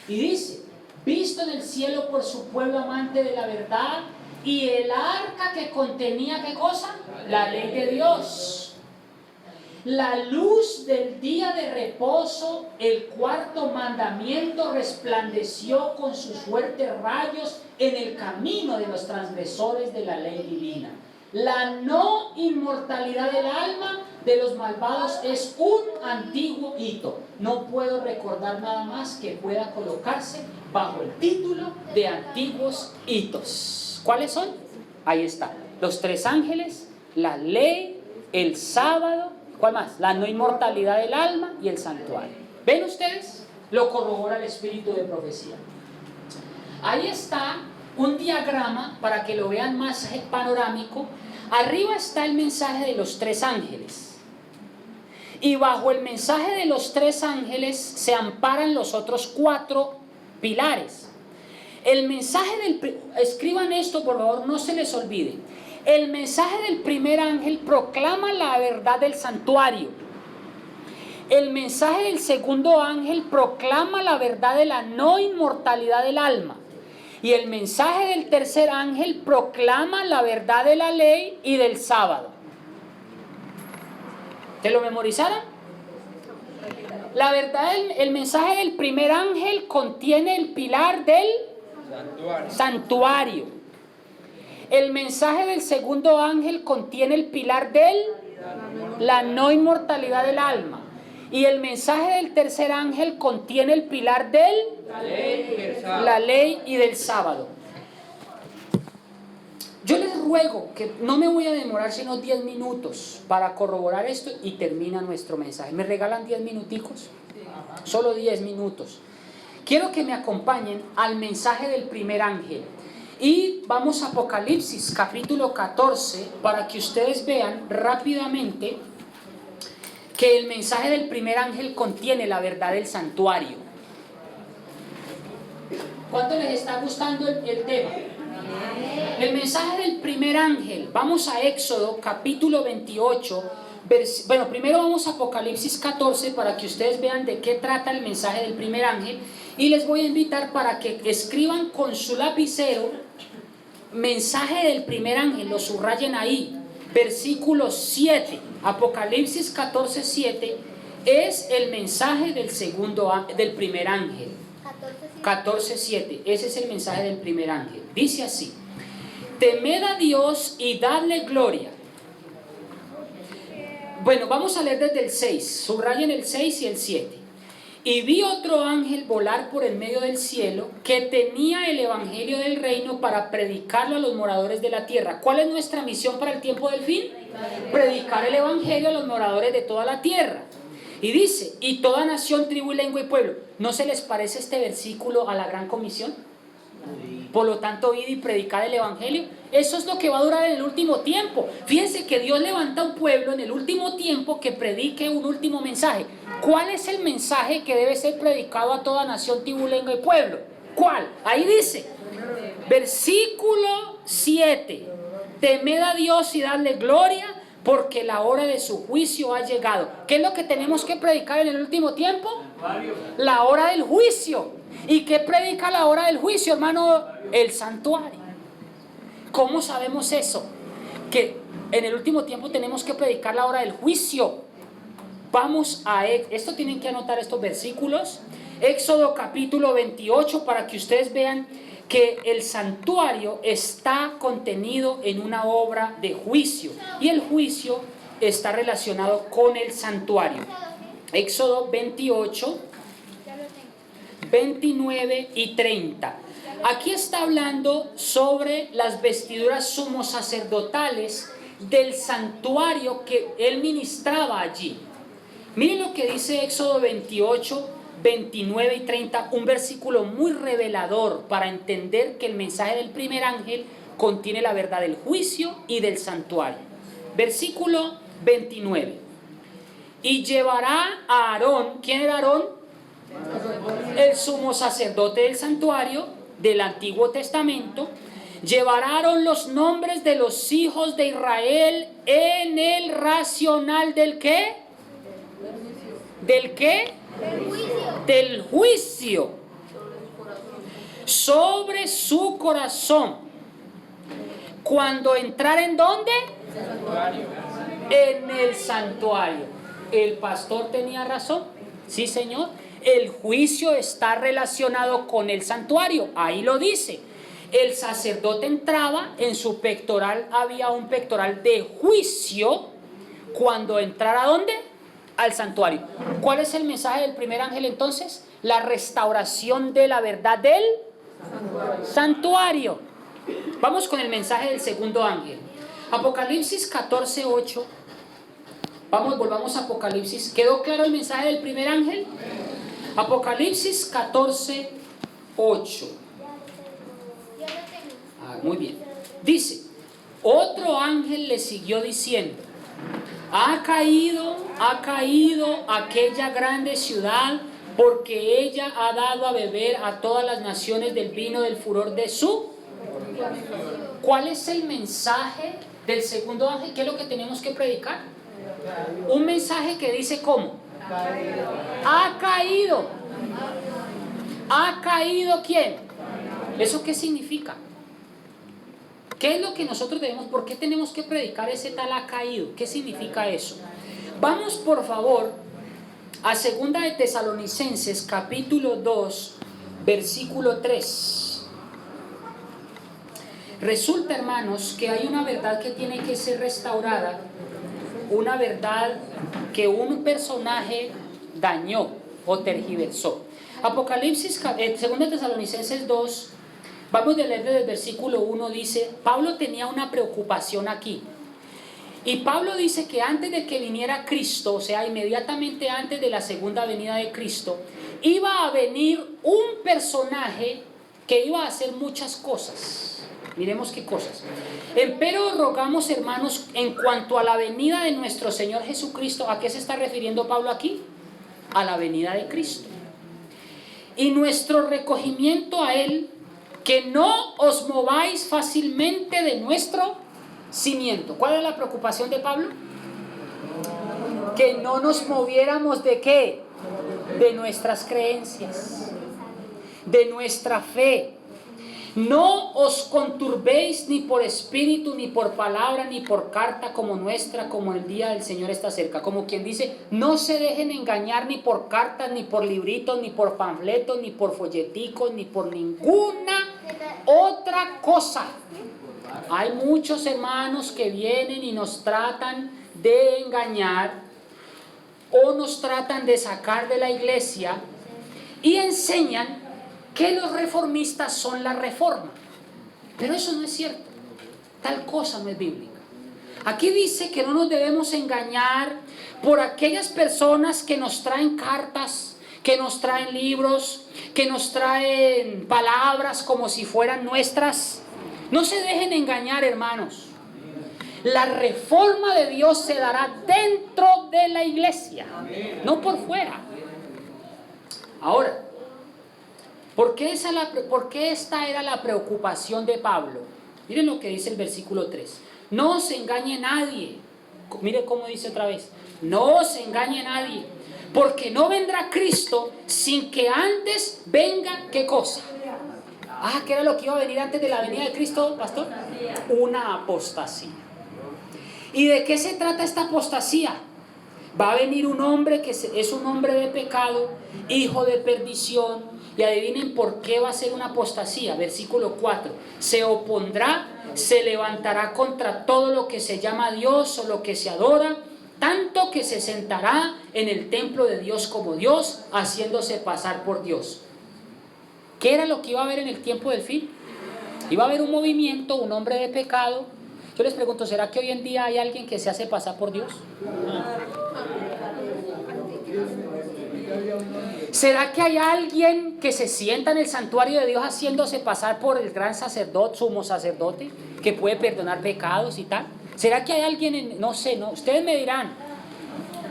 Y dice, visto en el cielo por su pueblo amante de la verdad, y el arca que contenía, ¿qué cosa? La ley de Dios. La luz del día de reposo, el cuarto mandamiento, resplandeció con sus fuertes rayos en el camino de los transgresores de la ley divina. La no inmortalidad del alma de los malvados es un antiguo hito. No puedo recordar nada más que pueda colocarse bajo el título de antiguos hitos. ¿Cuáles son? Ahí está. Los 3 ángeles, la ley, el sábado, ¿cuál más? La no inmortalidad del alma y el santuario. ¿Ven ustedes? Lo corrobora el espíritu de profecía. Ahí está un diagrama para que lo vean más panorámico. Arriba está el mensaje de los 3 ángeles. Y bajo el mensaje de los 3 ángeles se amparan los otros 4 pilares. El mensaje escriban esto por favor, no se les olvide. El mensaje del primer ángel proclama la verdad del santuario. El mensaje del segundo ángel proclama la verdad de la no inmortalidad del alma. Y el mensaje del tercer ángel proclama la verdad de la ley y del sábado. ¿Te lo memorizaron? La verdad, el mensaje del primer ángel contiene el pilar del santuario. El mensaje del segundo ángel contiene el pilar de la no inmortalidad del alma. Y el mensaje del tercer ángel contiene el pilar de la ley y del sábado. Yo les ruego que no me voy a demorar sino 10 minutos para corroborar esto y termina nuestro mensaje. ¿Me regalan 10 minuticos? Solo 10 minutos. Quiero que me acompañen al mensaje del primer ángel. Y vamos a Apocalipsis capítulo 14 para que ustedes vean rápidamente que el mensaje del primer ángel contiene la verdad del santuario. ¿Cuánto les está gustando el tema? El mensaje del primer ángel. Vamos a Éxodo capítulo 28. Bueno, primero vamos a Apocalipsis 14 para que ustedes vean de qué trata el mensaje del primer ángel. Y les voy a invitar para que escriban con su lapicero mensaje del primer ángel, lo subrayen ahí. Versículo 7. Apocalipsis 14, 7 es el mensaje del primer ángel. 14:7, ese es el mensaje del primer ángel. Dice así: temed a Dios y dadle gloria. Bueno, vamos a leer desde el 6, subrayen el 6 y el 7. Y vi otro ángel volar por el medio del cielo, que tenía el evangelio del reino para predicarlo a los moradores de la tierra. ¿Cuál es nuestra misión para el tiempo del fin? Predicar el evangelio a los moradores de toda la tierra. Y dice, y toda nación, tribu, lengua y pueblo. ¿No se les parece este versículo a la gran comisión? Por lo tanto, id y predicad el evangelio. Eso es lo que va a durar en el último tiempo. Fíjense que Dios levanta un pueblo en el último tiempo que predique un último mensaje. ¿Cuál es el mensaje que debe ser predicado a toda nación, tribu, lengua y pueblo? ¿Cuál? Ahí dice, versículo 7. Temed a Dios y dadle gloria, porque la hora de su juicio ha llegado. ¿Qué es lo que tenemos que predicar en el último tiempo? La hora del juicio. ¿Y qué predica la hora del juicio, hermano? El santuario. ¿Cómo sabemos eso? Que en el último tiempo tenemos que predicar la hora del juicio. Vamos a esto, tienen que anotar estos versículos. Éxodo capítulo 28 para que ustedes vean que el santuario está contenido en una obra de juicio y el juicio está relacionado con el santuario. Éxodo 28, 29 y 30. Aquí está hablando sobre las vestiduras sumos sacerdotales del santuario que él ministraba allí. Miren lo que dice Éxodo 28, 29 y 30, un versículo muy revelador para entender que el mensaje del primer ángel contiene la verdad del juicio y del santuario. Versículo 29. Y llevará a Aarón, ¿quién era Aarón? El sumo sacerdote del santuario del Antiguo Testamento. Llevará a Aarón los nombres de los hijos de Israel en el racional ¿del qué? ¿Del qué? Del juicio sobre su corazón. Cuando entrar ¿en dónde? En el santuario. ¿El pastor tenía razón? Sí, señor. El juicio está relacionado con el santuario. Ahí lo dice. El sacerdote entraba, en su pectoral había un pectoral de juicio. Cuando entrara ¿a dónde? Al santuario. ¿Cuál es el mensaje del primer ángel entonces? La restauración de la verdad del santuario. Vamos con el mensaje del segundo ángel. Apocalipsis 14:8. Vamos, volvamos a Apocalipsis. ¿Quedó claro el mensaje del primer ángel? Apocalipsis 14:8. Muy bien. Dice, otro ángel le siguió diciendo, ha caído aquella grande ciudad, porque ella ha dado a beber a todas las naciones del vino del furor de su... ¿Cuál es el mensaje del segundo ángel? ¿Qué es lo que tenemos que predicar? Un mensaje que dice ¿cómo? Ha caído. ¿Ha caído quién? ¿Eso qué significa? ¿Qué es lo que nosotros debemos? ¿Por qué tenemos que predicar ese tal ha caído? ¿Qué significa eso? Vamos por favor a 2 de Tesalonicenses capítulo 2 versículo 3. Resulta, hermanos, que hay una verdad que tiene que ser restaurada, una verdad que un personaje dañó o tergiversó. Apocalipsis, 2 Tesalonicenses 2, vamos a leer desde el versículo 1, dice, Pablo tenía una preocupación aquí. Y Pablo dice que antes de que viniera Cristo, o sea, inmediatamente antes de la segunda venida de Cristo, iba a venir un personaje que iba a hacer muchas cosas. Miremos qué cosas. Empero rogamos, hermanos, en cuanto a la venida de nuestro Señor Jesucristo, ¿a qué se está refiriendo Pablo aquí? A la venida de Cristo. Y nuestro recogimiento a Él, que no os mováis fácilmente de nuestro cimiento. ¿Cuál es la preocupación de Pablo? Que no nos moviéramos ¿de qué? De nuestras creencias, de nuestra fe. No os conturbéis ni por espíritu, ni por palabra, ni por carta como nuestra, como el día del Señor está cerca. Como quien dice, no se dejen engañar ni por cartas, ni por libritos, ni por panfletos, ni por folleticos, ni por ninguna otra cosa. Hay muchos hermanos que vienen y nos tratan de engañar o nos tratan de sacar de la iglesia y enseñan que los reformistas son la reforma. Pero eso no es cierto. Tal cosa no es bíblica. Aquí dice que no nos debemos engañar por aquellas personas que nos traen cartas, que nos traen libros, que nos traen palabras como si fueran nuestras. No se dejen engañar, hermanos. La reforma de Dios se dará dentro de la iglesia, no por fuera. Ahora, ¿por qué esta era la preocupación de Pablo? Miren lo que dice el versículo 3. No se engañe nadie. Mire cómo dice otra vez. No se engañe nadie. Porque no vendrá Cristo sin que antes venga, ¿qué cosa? ¿Qué era lo que iba a venir antes de la venida de Cristo, pastor? Una apostasía. ¿Y de qué se trata esta apostasía? Va a venir un hombre que es un hombre de pecado, hijo de perdición. Y adivinen por qué va a ser una apostasía. Versículo 4. Se opondrá, se levantará contra todo lo que se llama Dios o lo que se adora, tanto que se sentará en el templo de Dios como Dios, haciéndose pasar por Dios. ¿Qué era lo que iba a haber en el tiempo del fin? Iba a haber un movimiento, un hombre de pecado. Yo les pregunto, ¿será que hoy en día hay alguien que se hace pasar por Dios? ¿Será que hay alguien que se sienta en el santuario de Dios haciéndose pasar por el gran sacerdote, sumo sacerdote, que puede perdonar pecados y tal? ¿Será que hay alguien, no sé, no? Ustedes me dirán,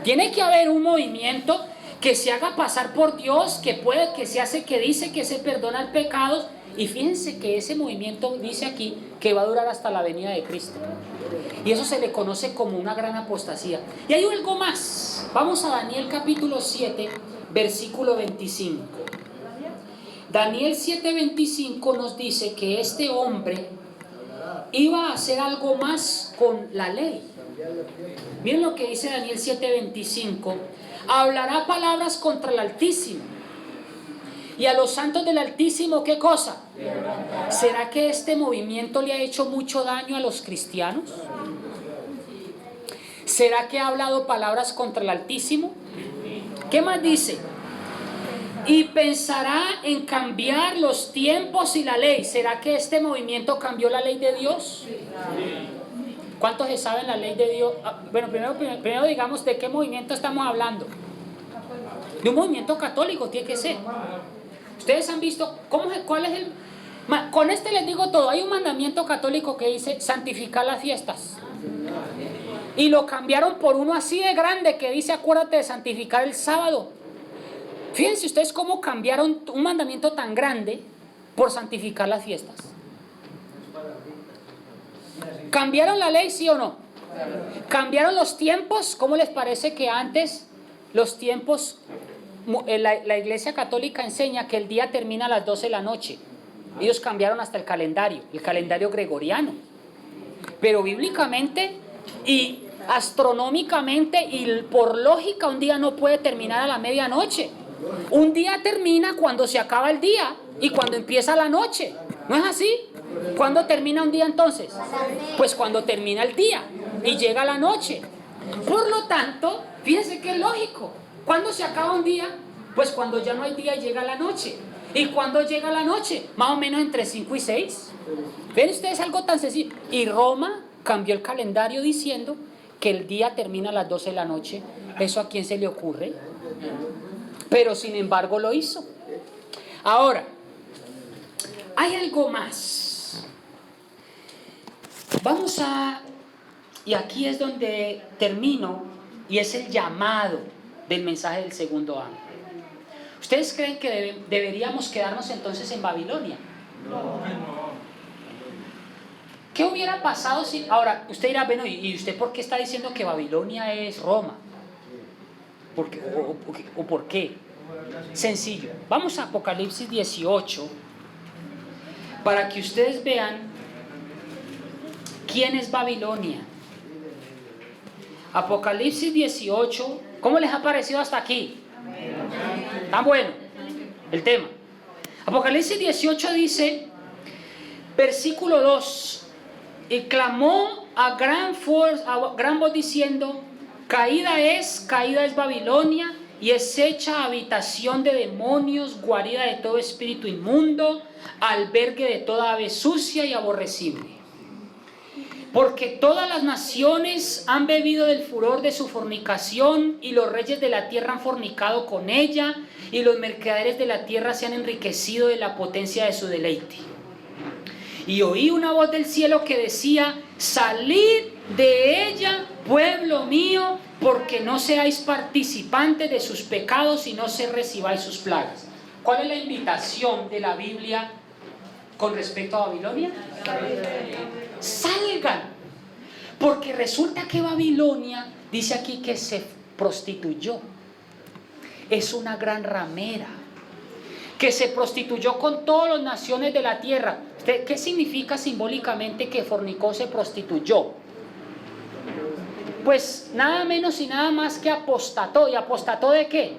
tiene que haber un movimiento que se haga pasar por Dios, que se hace, que dice que se perdonan pecados. Y fíjense que ese movimiento dice aquí que va a durar hasta la venida de Cristo. Y eso se le conoce como una gran apostasía. Y hay algo más. Vamos a Daniel capítulo 7, versículo 25. Daniel 7:25 nos dice que este hombre iba a hacer algo más con la ley. Miren lo que dice Daniel 7:25. Hablará palabras contra el Altísimo. Y a los santos del Altísimo, ¿qué cosa? ¿Será que este movimiento le ha hecho mucho daño a los cristianos? ¿Será que ha hablado palabras contra el Altísimo? ¿Qué más dice? Y pensará en cambiar los tiempos y la ley. ¿Será que este movimiento cambió la ley de Dios? ¿Cuántos se saben la ley de Dios? Bueno, primero digamos de qué movimiento estamos hablando. De un movimiento católico tiene que ser. Ustedes han visto cuál es el... Con este les digo todo. Hay un mandamiento católico que dice santificar las fiestas. Y lo cambiaron por uno así de grande que dice acuérdate de santificar el sábado. Fíjense ustedes cómo cambiaron un mandamiento tan grande por santificar las fiestas. ¿Cambiaron la ley, sí o no? ¿Cambiaron los tiempos? ¿Cómo les parece que antes los tiempos, la Iglesia Católica enseña que el día termina a las 12 de la noche? Ellos cambiaron hasta el calendario gregoriano. Pero bíblicamente y astronómicamente y por lógica un día no puede terminar a la medianoche. Un día termina cuando se acaba el día y cuando empieza la noche. ¿No es así? ¿Cuándo termina un día entonces? Pues cuando termina el día y llega la noche. Por lo tanto, fíjense que es lógico. ¿Cuándo se acaba un día? Pues cuando ya no hay día y llega la noche. ¿Y cuándo llega la noche? Más o menos entre 5 y 6. ¿Ven ustedes algo tan sencillo? Y Roma cambió el calendario diciendo que el día termina a las 12 de la noche. ¿Eso a quién se le ocurre? Pero sin embargo lo hizo. Ahora, hay algo más. Y aquí es donde termino, y es el llamado del mensaje del segundo ángel. ¿Ustedes creen que deberíamos quedarnos entonces en Babilonia? No. ¿Qué hubiera pasado si... Ahora, usted dirá, bueno, ¿y usted por qué está diciendo que Babilonia es Roma? ¿Por qué? Sencillo. Vamos a Apocalipsis 18 para que ustedes vean quién es Babilonia. Apocalipsis 18, ¿cómo les ha parecido hasta aquí? Tan bueno el tema. Apocalipsis 18 dice, versículo 2, y clamó a gran voz diciendo, caída es Babilonia, y es hecha habitación de demonios, guarida de todo espíritu inmundo, albergue de toda ave sucia y aborrecible. Porque todas las naciones han bebido del furor de su fornicación, y los reyes de la tierra han fornicado con ella, y los mercaderes de la tierra se han enriquecido de la potencia de su deleite. Y oí una voz del cielo que decía, salid de ella, pueblo mío, porque no seáis participantes de sus pecados y no se recibáis sus plagas. ¿Cuál es la invitación de la Biblia con respecto a Babilonia? Salgan, porque resulta que Babilonia, dice aquí que se prostituyó, es una gran ramera, que se prostituyó con todas las naciones de la tierra. ¿Qué significa simbólicamente que fornicó, se prostituyó? Pues nada menos y nada más que apostató. ¿Y apostató de qué?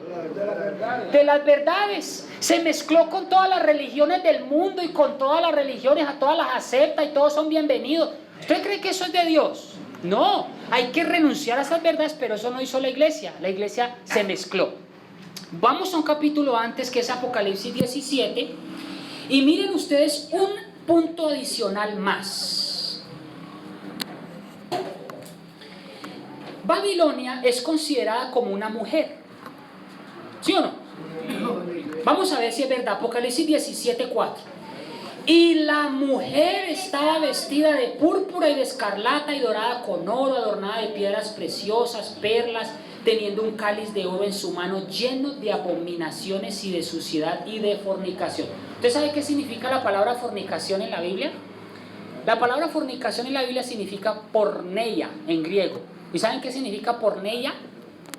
De las verdades. Se mezcló con todas las religiones del mundo y con todas las religiones, a todas las acepta y todos son bienvenidos. ¿Usted cree que eso es de Dios? No, hay que renunciar a esas verdades, pero eso no hizo la iglesia. La iglesia se mezcló. Vamos a un capítulo antes, que es Apocalipsis 17, y miren ustedes un punto adicional más. Babilonia es considerada como una mujer, ¿sí o no? Vamos a ver si es verdad. Apocalipsis 17:4. Y la mujer estaba vestida de púrpura y de escarlata y dorada con oro, adornada de piedras preciosas, perlas, teniendo un cáliz de oro en su mano, lleno de abominaciones y de suciedad y de fornicación. ¿Usted sabe qué significa la palabra fornicación en la Biblia? La palabra fornicación en la Biblia significa porneia en griego. ¿Y saben qué significa porneia?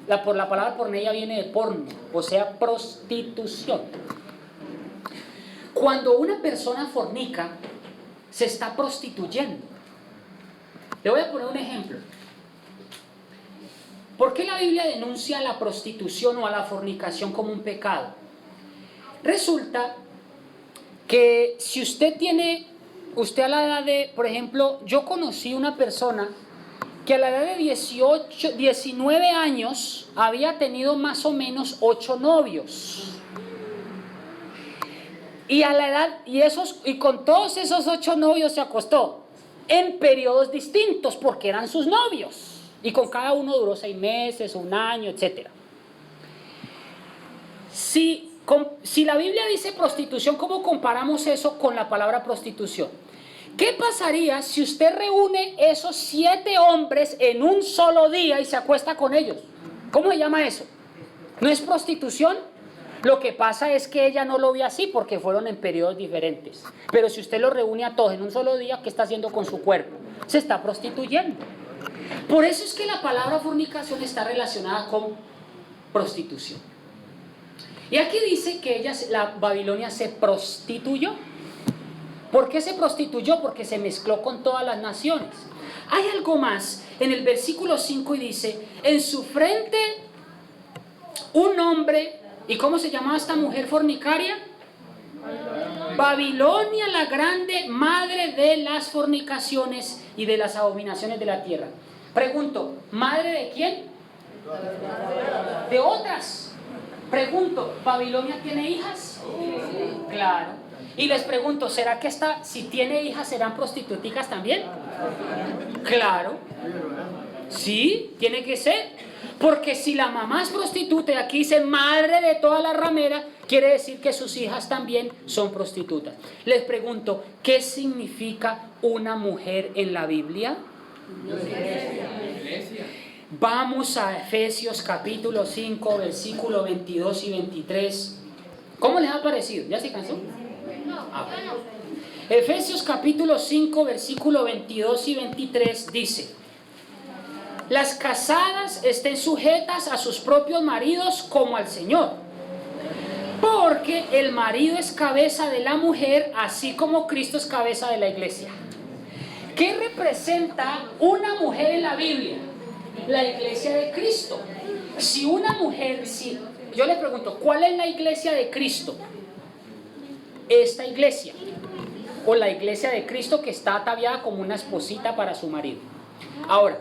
La palabra porneia viene de porno, o sea, prostitución. Cuando una persona fornica, se está prostituyendo. Le voy a poner un ejemplo. ¿Por qué la Biblia denuncia la prostitución o a la fornicación como un pecado? Resulta que si usted a la edad de, por ejemplo, yo conocí una persona que a la edad de 19 años había tenido más o menos 8 novios. Y a la edad, y con todos esos 8 novios se acostó. en periodos distintos porque eran sus novios. Y con cada uno duró 6 meses, 1 año, etc. Si la Biblia dice prostitución, ¿cómo comparamos eso con la palabra prostitución? ¿Qué pasaría si usted reúne esos 7 hombres en un solo día y se acuesta con ellos? ¿Cómo se llama eso? ¿No es prostitución? Lo que pasa es que ella no lo ve así porque fueron en periodos diferentes. Pero si usted los reúne a todos en un solo día, ¿qué está haciendo con su cuerpo? Se está prostituyendo. Por eso es que la palabra fornicación está relacionada con prostitución. Y aquí dice que la Babilonia se prostituyó. ¿Por qué se prostituyó? Porque se mezcló con todas las naciones. Hay algo más en el versículo 5 y dice, en su frente un hombre, ¿y cómo se llamaba esta mujer fornicaria? Babilonia la grande, madre de las fornicaciones y de las abominaciones de la tierra. Pregunto, ¿madre de quién? De otras. Pregunto, ¿Babilonia tiene hijas? Claro. Y les pregunto, ¿será que si tiene hijas serán prostituticas también? Claro. Sí, tiene que ser. Porque si la mamá es prostituta y aquí dice madre de toda la ramera, quiere decir que sus hijas también son prostitutas. Les pregunto, ¿qué significa una mujer en la Biblia? Vamos a Efesios capítulo 5, versículo 22 y 23. ¿Cómo les ha parecido? ¿Ya se cansó? Efesios capítulo 5, versículo 22 y 23 dice: las casadas estén sujetas a sus propios maridos como al Señor, porque el marido es cabeza de la mujer, así como Cristo es cabeza de la iglesia. ¿Qué representa una mujer en la Biblia? La iglesia de Cristo. Si una mujer, yo le pregunto, ¿cuál es la iglesia de Cristo? Esta iglesia, o la iglesia de Cristo que está ataviada como una esposita para su marido. Ahora,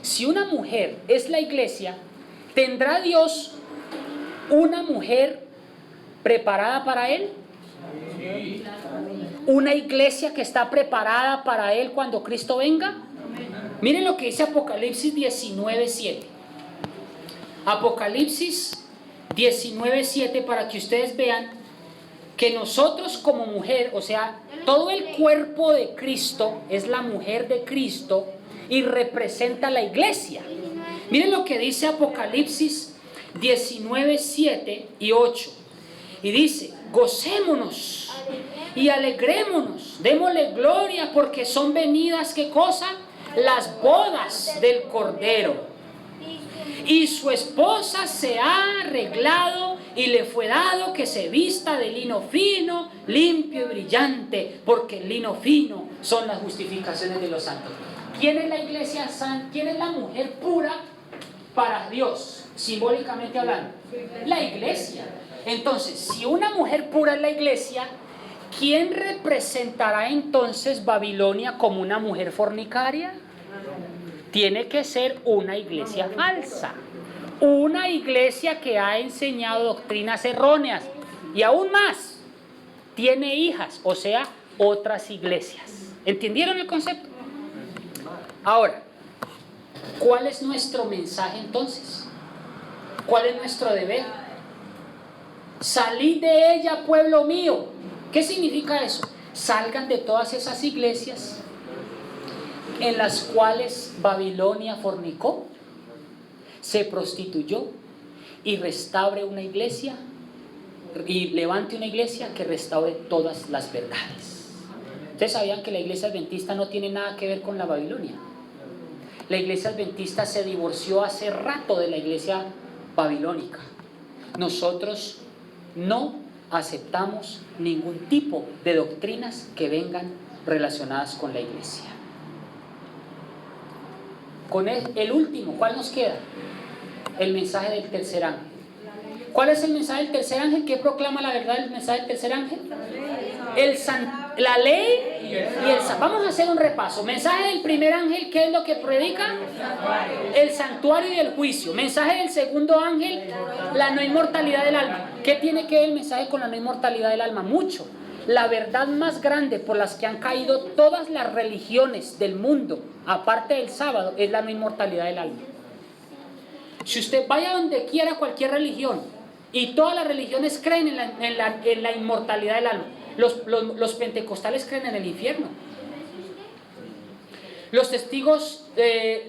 si una mujer es la iglesia, ¿tendrá Dios una mujer preparada para Él? ¿Una iglesia que está preparada para Él cuando Cristo venga? Miren lo que dice Apocalipsis 19:7. Apocalipsis 19:7, para que ustedes vean que nosotros como mujer, o sea, todo el cuerpo de Cristo es la mujer de Cristo y representa la iglesia. Miren lo que dice Apocalipsis 19:7 y 8. Y dice: gocémonos y alegrémonos, démosle gloria, porque son venidas, ¿qué cosa? Las bodas del Cordero. Y su esposa se ha arreglado y le fue dado que se vista de lino fino, limpio y brillante, porque el lino fino son las justificaciones de los santos. ¿Quién es la iglesia santa? ¿Quién es la mujer pura para Dios, simbólicamente hablando? La iglesia. Entonces, si una mujer pura es la iglesia, ¿quién representará entonces Babilonia como una mujer fornicaria? Tiene que ser una iglesia falsa, una iglesia que ha enseñado doctrinas erróneas y aún más, tiene hijas, o sea, otras iglesias. ¿Entendieron el concepto? Ahora, ¿cuál es nuestro mensaje entonces? ¿Cuál es nuestro deber? Salid de ella, pueblo mío. ¿Qué significa eso? Salgan de todas esas iglesias en las cuales Babilonia fornicó, se prostituyó, y restaure una iglesia, y levante una iglesia que restaure todas las verdades. ¿Ustedes sabían que la iglesia adventista no tiene nada que ver con la Babilonia? La iglesia adventista se divorció hace rato de la iglesia babilónica. Nosotros no aceptamos ningún tipo de doctrinas que vengan relacionadas con la iglesia. Con el último, ¿cuál nos queda? El mensaje del tercer ángel. ¿Cuál es el mensaje del tercer ángel? ¿Qué proclama la verdad del mensaje del tercer ángel? La ley y el vamos a hacer un repaso. Mensaje del primer ángel, ¿qué es lo que predica? El santuario y el juicio. Mensaje del segundo ángel, la no inmortalidad del alma. ¿Qué tiene que ver el mensaje con la no inmortalidad del alma? Mucho. la verdad más grande por las que han caído todas las religiones del mundo, aparte del sábado, es la no inmortalidad del alma. Si usted vaya donde quiera, cualquier religión, y todas las religiones creen en la inmortalidad del alma. Los pentecostales creen en el infierno. Los testigos,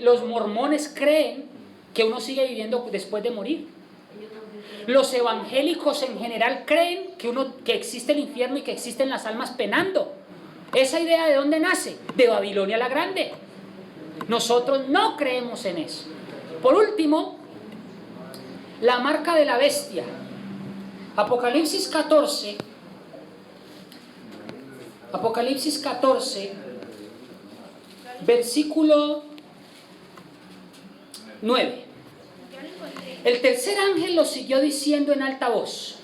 los mormones creen que uno sigue viviendo después de morir. Los evangélicos en general creen que existe el infierno y que existen las almas penando. ¿Esa idea de dónde nace? De Babilonia la Grande. Nosotros no creemos en eso. Por último, la marca de la bestia. Apocalipsis 14, versículo 9. El tercer ángel lo siguió diciendo en alta voz: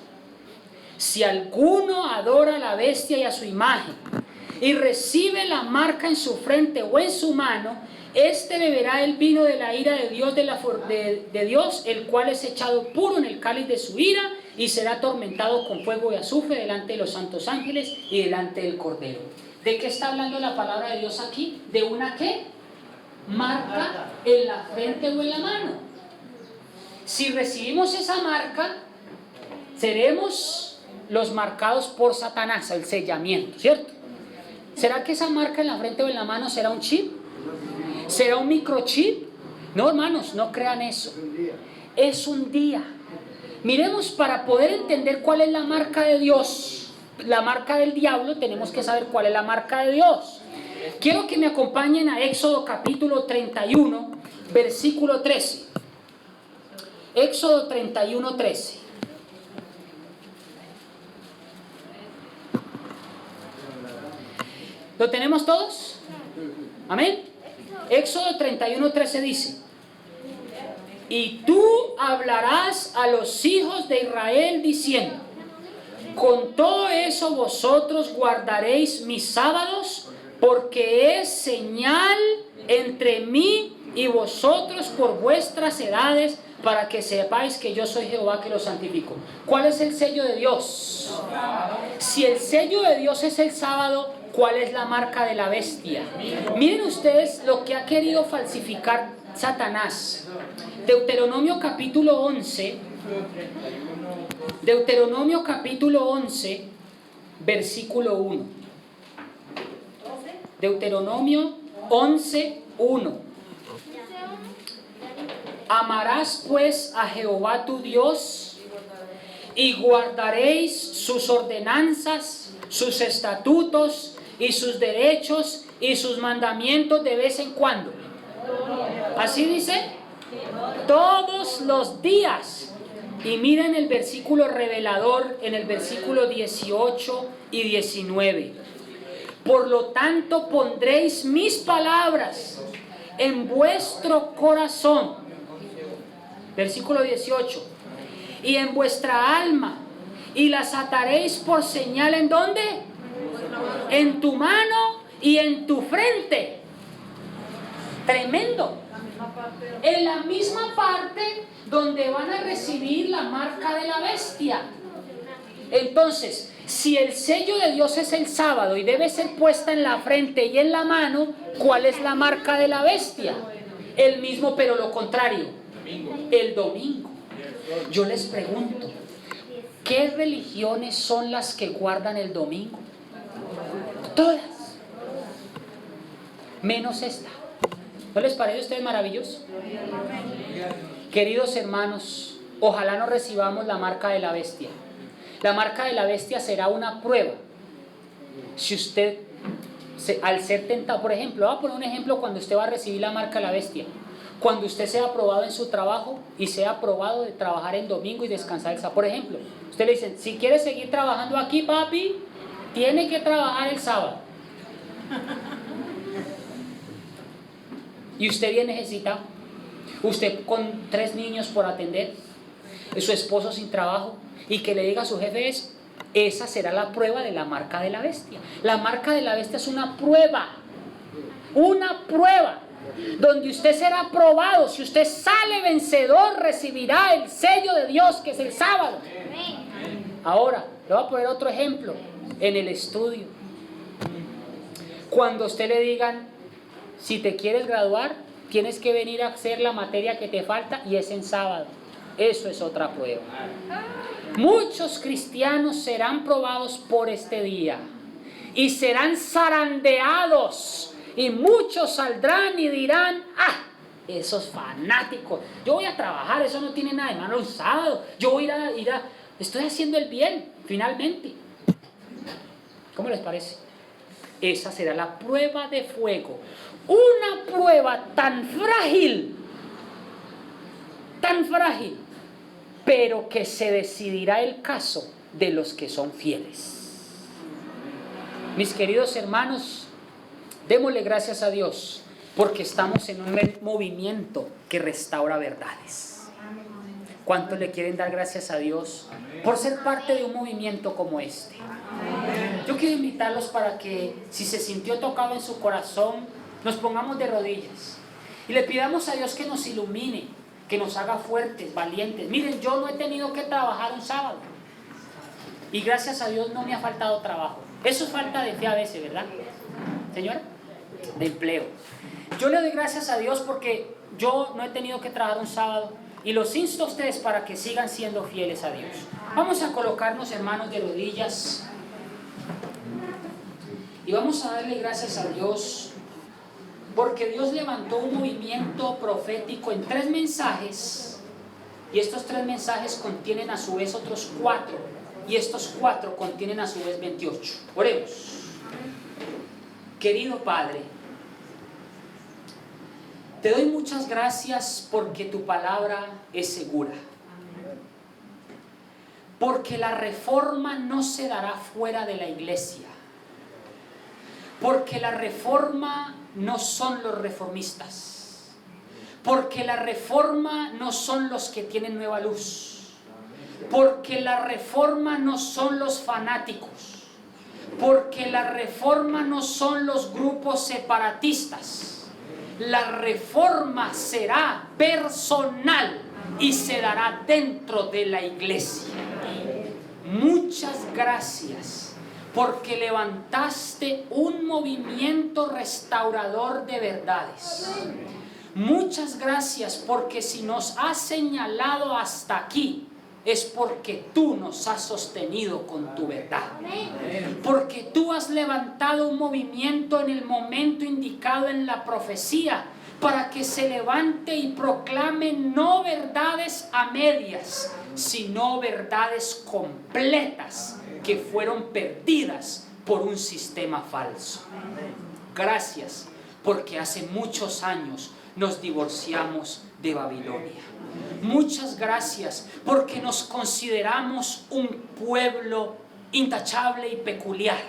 si alguno adora a la bestia y a su imagen, y recibe la marca en su frente o en su mano, este beberá el vino de la ira de Dios, de Dios, el cual es echado puro en el cáliz de su ira, y será atormentado con fuego y azufre delante de los santos ángeles y delante del Cordero. ¿De qué está hablando la palabra de Dios aquí? ¿De una qué? Marca en la frente o en la mano. Si recibimos esa marca, seremos los marcados por Satanás, el sellamiento, ¿cierto? ¿Será que esa marca en la frente o en la mano será un chip? ¿Será un microchip? No, hermanos, no crean eso. Es un día. Miremos, para poder entender cuál es la marca de Dios, la marca del diablo, tenemos que saber cuál es la marca de Dios. Quiero que me acompañen a Éxodo capítulo 31, versículo 13. Éxodo 31, 13. ¿Lo tenemos todos? Amén. Éxodo 31, 13 dice: y tú hablarás a los hijos de Israel diciendo: con todo eso vosotros guardaréis mis sábados, porque es señal entre mí y vosotros por vuestras edades, para que sepáis que yo soy Jehová que los santifico. ¿Cuál es el sello de Dios? Si el sello de Dios es el sábado, ¿cuál es la marca de la bestia? Miren ustedes lo que ha querido falsificar Satanás. Deuteronomio capítulo 11, versículo 1. Deuteronomio 11, 1. Amarás pues a Jehová tu Dios, y guardaréis sus ordenanzas, sus estatutos y sus derechos y sus mandamientos de vez en cuando. Así dice, todos los días. Y miren el versículo revelador en el versículo 18 y 19. Por lo tanto pondréis mis palabras en vuestro corazón. Versículo 18. Y en vuestra alma, y las ataréis por señal, ¿en dónde? En tu mano y en tu frente. Tremendo. En la misma parte donde van a recibir la marca de la bestia. Entonces, si el sello de Dios es el sábado y debe ser puesta en la frente y en la mano, ¿cuál es la marca de la bestia? El mismo, pero lo contrario, el domingo. Yo les pregunto, ¿qué religiones son las que guardan el domingo? Todas, menos esta. ¿No les parece a ustedes maravilloso? Queridos hermanos, ojalá no recibamos la marca de la bestia. La marca de la bestia será una prueba. Si usted, al ser tentado, por ejemplo, voy a poner un ejemplo cuando usted va a recibir la marca de la bestia. Cuando usted sea aprobado en su trabajo y sea aprobado de trabajar en domingo y descansar el sábado. Por ejemplo, usted le dice, si quiere seguir trabajando aquí, papi, tiene que trabajar el sábado. Y usted bien necesitado. Usted con 3 niños por atender, su esposo sin trabajo, y que le diga a su jefe esa será la prueba de la marca de la bestia. La marca de la bestia es una prueba, donde usted será aprobado. Si usted sale vencedor, recibirá el sello de Dios, que es el sábado. Ahora, le voy a poner otro ejemplo. en el estudio. Cuando a usted le digan, si te quieres graduar, tienes que venir a hacer la materia que te falta y es en sábado. Eso es otra prueba. Muchos cristianos serán probados por este día y serán zarandeados, y muchos saldrán y dirán, esos fanáticos, yo voy a trabajar, eso no tiene nada de malo un sábado, yo voy a ir a estoy haciendo el bien, finalmente. ¿Cómo les parece? Esa será la prueba de fuego, una prueba tan frágil, pero que se decidirá el caso de los que son fieles. Mis queridos hermanos, démosle gracias a Dios porque estamos en un movimiento que restaura verdades. ¿Cuántos le quieren dar gracias a Dios por ser parte de un movimiento como este? Yo quiero invitarlos para que, si se sintió tocado en su corazón, nos pongamos de rodillas y le pidamos a Dios que nos ilumine, que nos haga fuertes, valientes. Miren, yo no he tenido que trabajar un sábado y gracias a Dios no me ha faltado trabajo. Eso es falta de fe a veces, ¿verdad, señora? De empleo. Yo le doy gracias a Dios porque yo no he tenido que trabajar un sábado y los insto a ustedes para que sigan siendo fieles a Dios. Vamos a colocarnos, hermanos, de rodillas y vamos a darle gracias a Dios porque Dios levantó un movimiento profético en 3 mensajes y estos 3 mensajes contienen a su vez otros 4 y estos 4 contienen a su vez 28. Oremos. Querido Padre, te doy muchas gracias porque tu palabra es segura. Porque la reforma no se dará fuera de la iglesia. Porque la reforma no son los reformistas. Porque la reforma no son los que tienen nueva luz. Porque la reforma no son los fanáticos. Porque la reforma no son los grupos separatistas. La reforma será personal y se dará dentro de la iglesia. Muchas gracias porque levantaste un movimiento restaurador de verdades. Muchas gracias porque si nos has señalado hasta aquí es porque tú nos has sostenido con tu verdad. Porque tú has levantado un movimiento en el momento indicado en la profecía para que se levante y proclame no verdades a medias, sino verdades completas que fueron perdidas por un sistema falso. Gracias porque hace muchos años nos divorciamos de Babilonia. Muchas gracias porque nos consideramos un pueblo intachable y peculiar.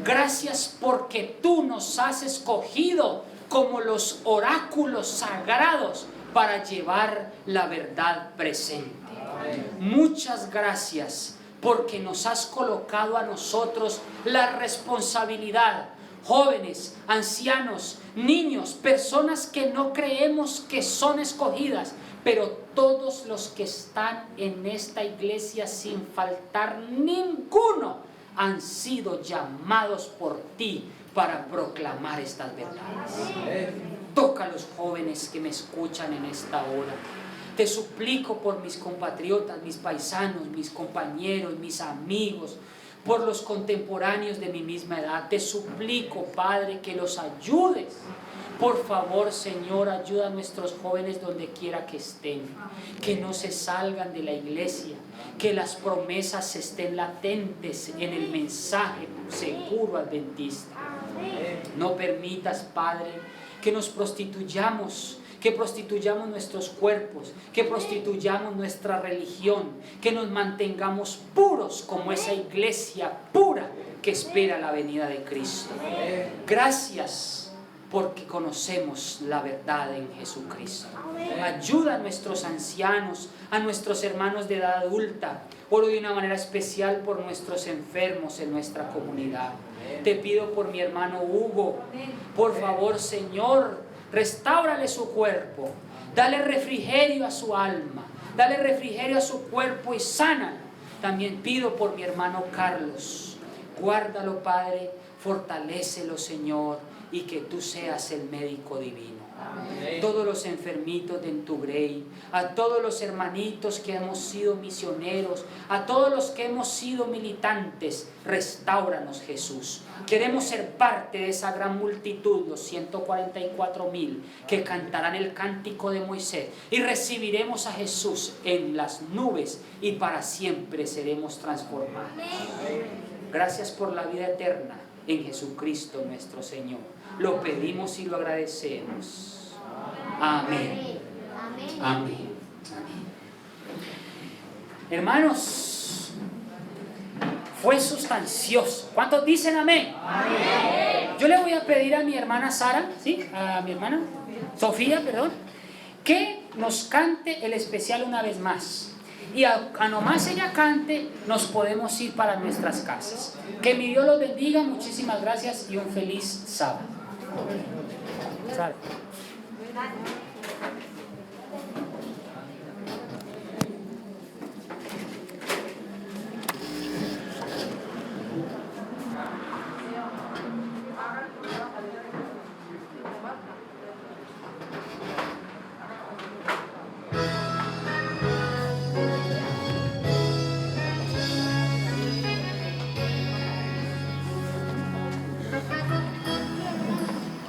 Gracias porque tú nos has escogido como los oráculos sagrados para llevar la verdad presente. Muchas gracias porque nos has colocado a nosotros la responsabilidad. Jóvenes, ancianos, niños, personas que no creemos que son escogidas, pero todos los que están en esta iglesia sin faltar ninguno han sido llamados por ti para proclamar estas verdades. Toca a los jóvenes que me escuchan en esta hora. Te suplico por mis compatriotas, mis paisanos, mis compañeros, mis amigos, por los contemporáneos de mi misma edad. Te suplico, Padre, que los ayudes. Por favor, Señor, ayuda a nuestros jóvenes donde quiera que estén, que no se salgan de la iglesia, que las promesas estén latentes en el mensaje seguro adventista. No permitas, Padre, que nos prostituyamos, que prostituyamos nuestros cuerpos, que prostituyamos nuestra religión, que nos mantengamos puros como esa iglesia pura que espera la venida de Cristo. Gracias porque conocemos la verdad en Jesucristo. Ayuda a nuestros ancianos, a nuestros hermanos de edad adulta. Oro de una manera especial por nuestros enfermos en nuestra comunidad. Te pido por mi hermano Hugo. Por favor, Señor, restáurale su cuerpo. Dale refrigerio a su alma. Dale refrigerio a su cuerpo y sana. También pido por mi hermano Carlos. Guárdalo, Padre, fortalécelo, Señor, y que tú seas el médico divino. Amén. Todos los enfermitos de Entugrey, a todos los hermanitos que hemos sido misioneros, a todos los que hemos sido militantes, restáuranos, Jesús. Queremos ser parte de esa gran multitud, los 144,000 que cantarán el cántico de Moisés, y recibiremos a Jesús en las nubes y para siempre seremos transformados. Gracias por la vida eterna en Jesucristo nuestro Señor. Lo pedimos y lo agradecemos. Amén. Amén. Amén. Hermanos, fue sustancioso. ¿Cuántos dicen amén? Amén. Yo le voy a pedir a mi hermana Sara, ¿sí? A mi hermana Sofía, perdón, que nos cante el especial una vez más. Y a nomás ella cante, nos podemos ir para nuestras casas. Que mi Dios los bendiga, muchísimas gracias y un feliz sábado. Sara.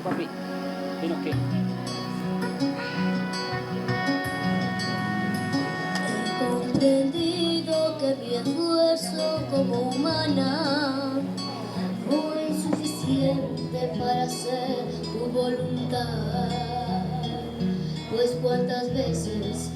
Papi, ¿vino qué? He comprendido que mi esfuerzo como humana fue insuficiente para hacer tu voluntad, pues cuántas veces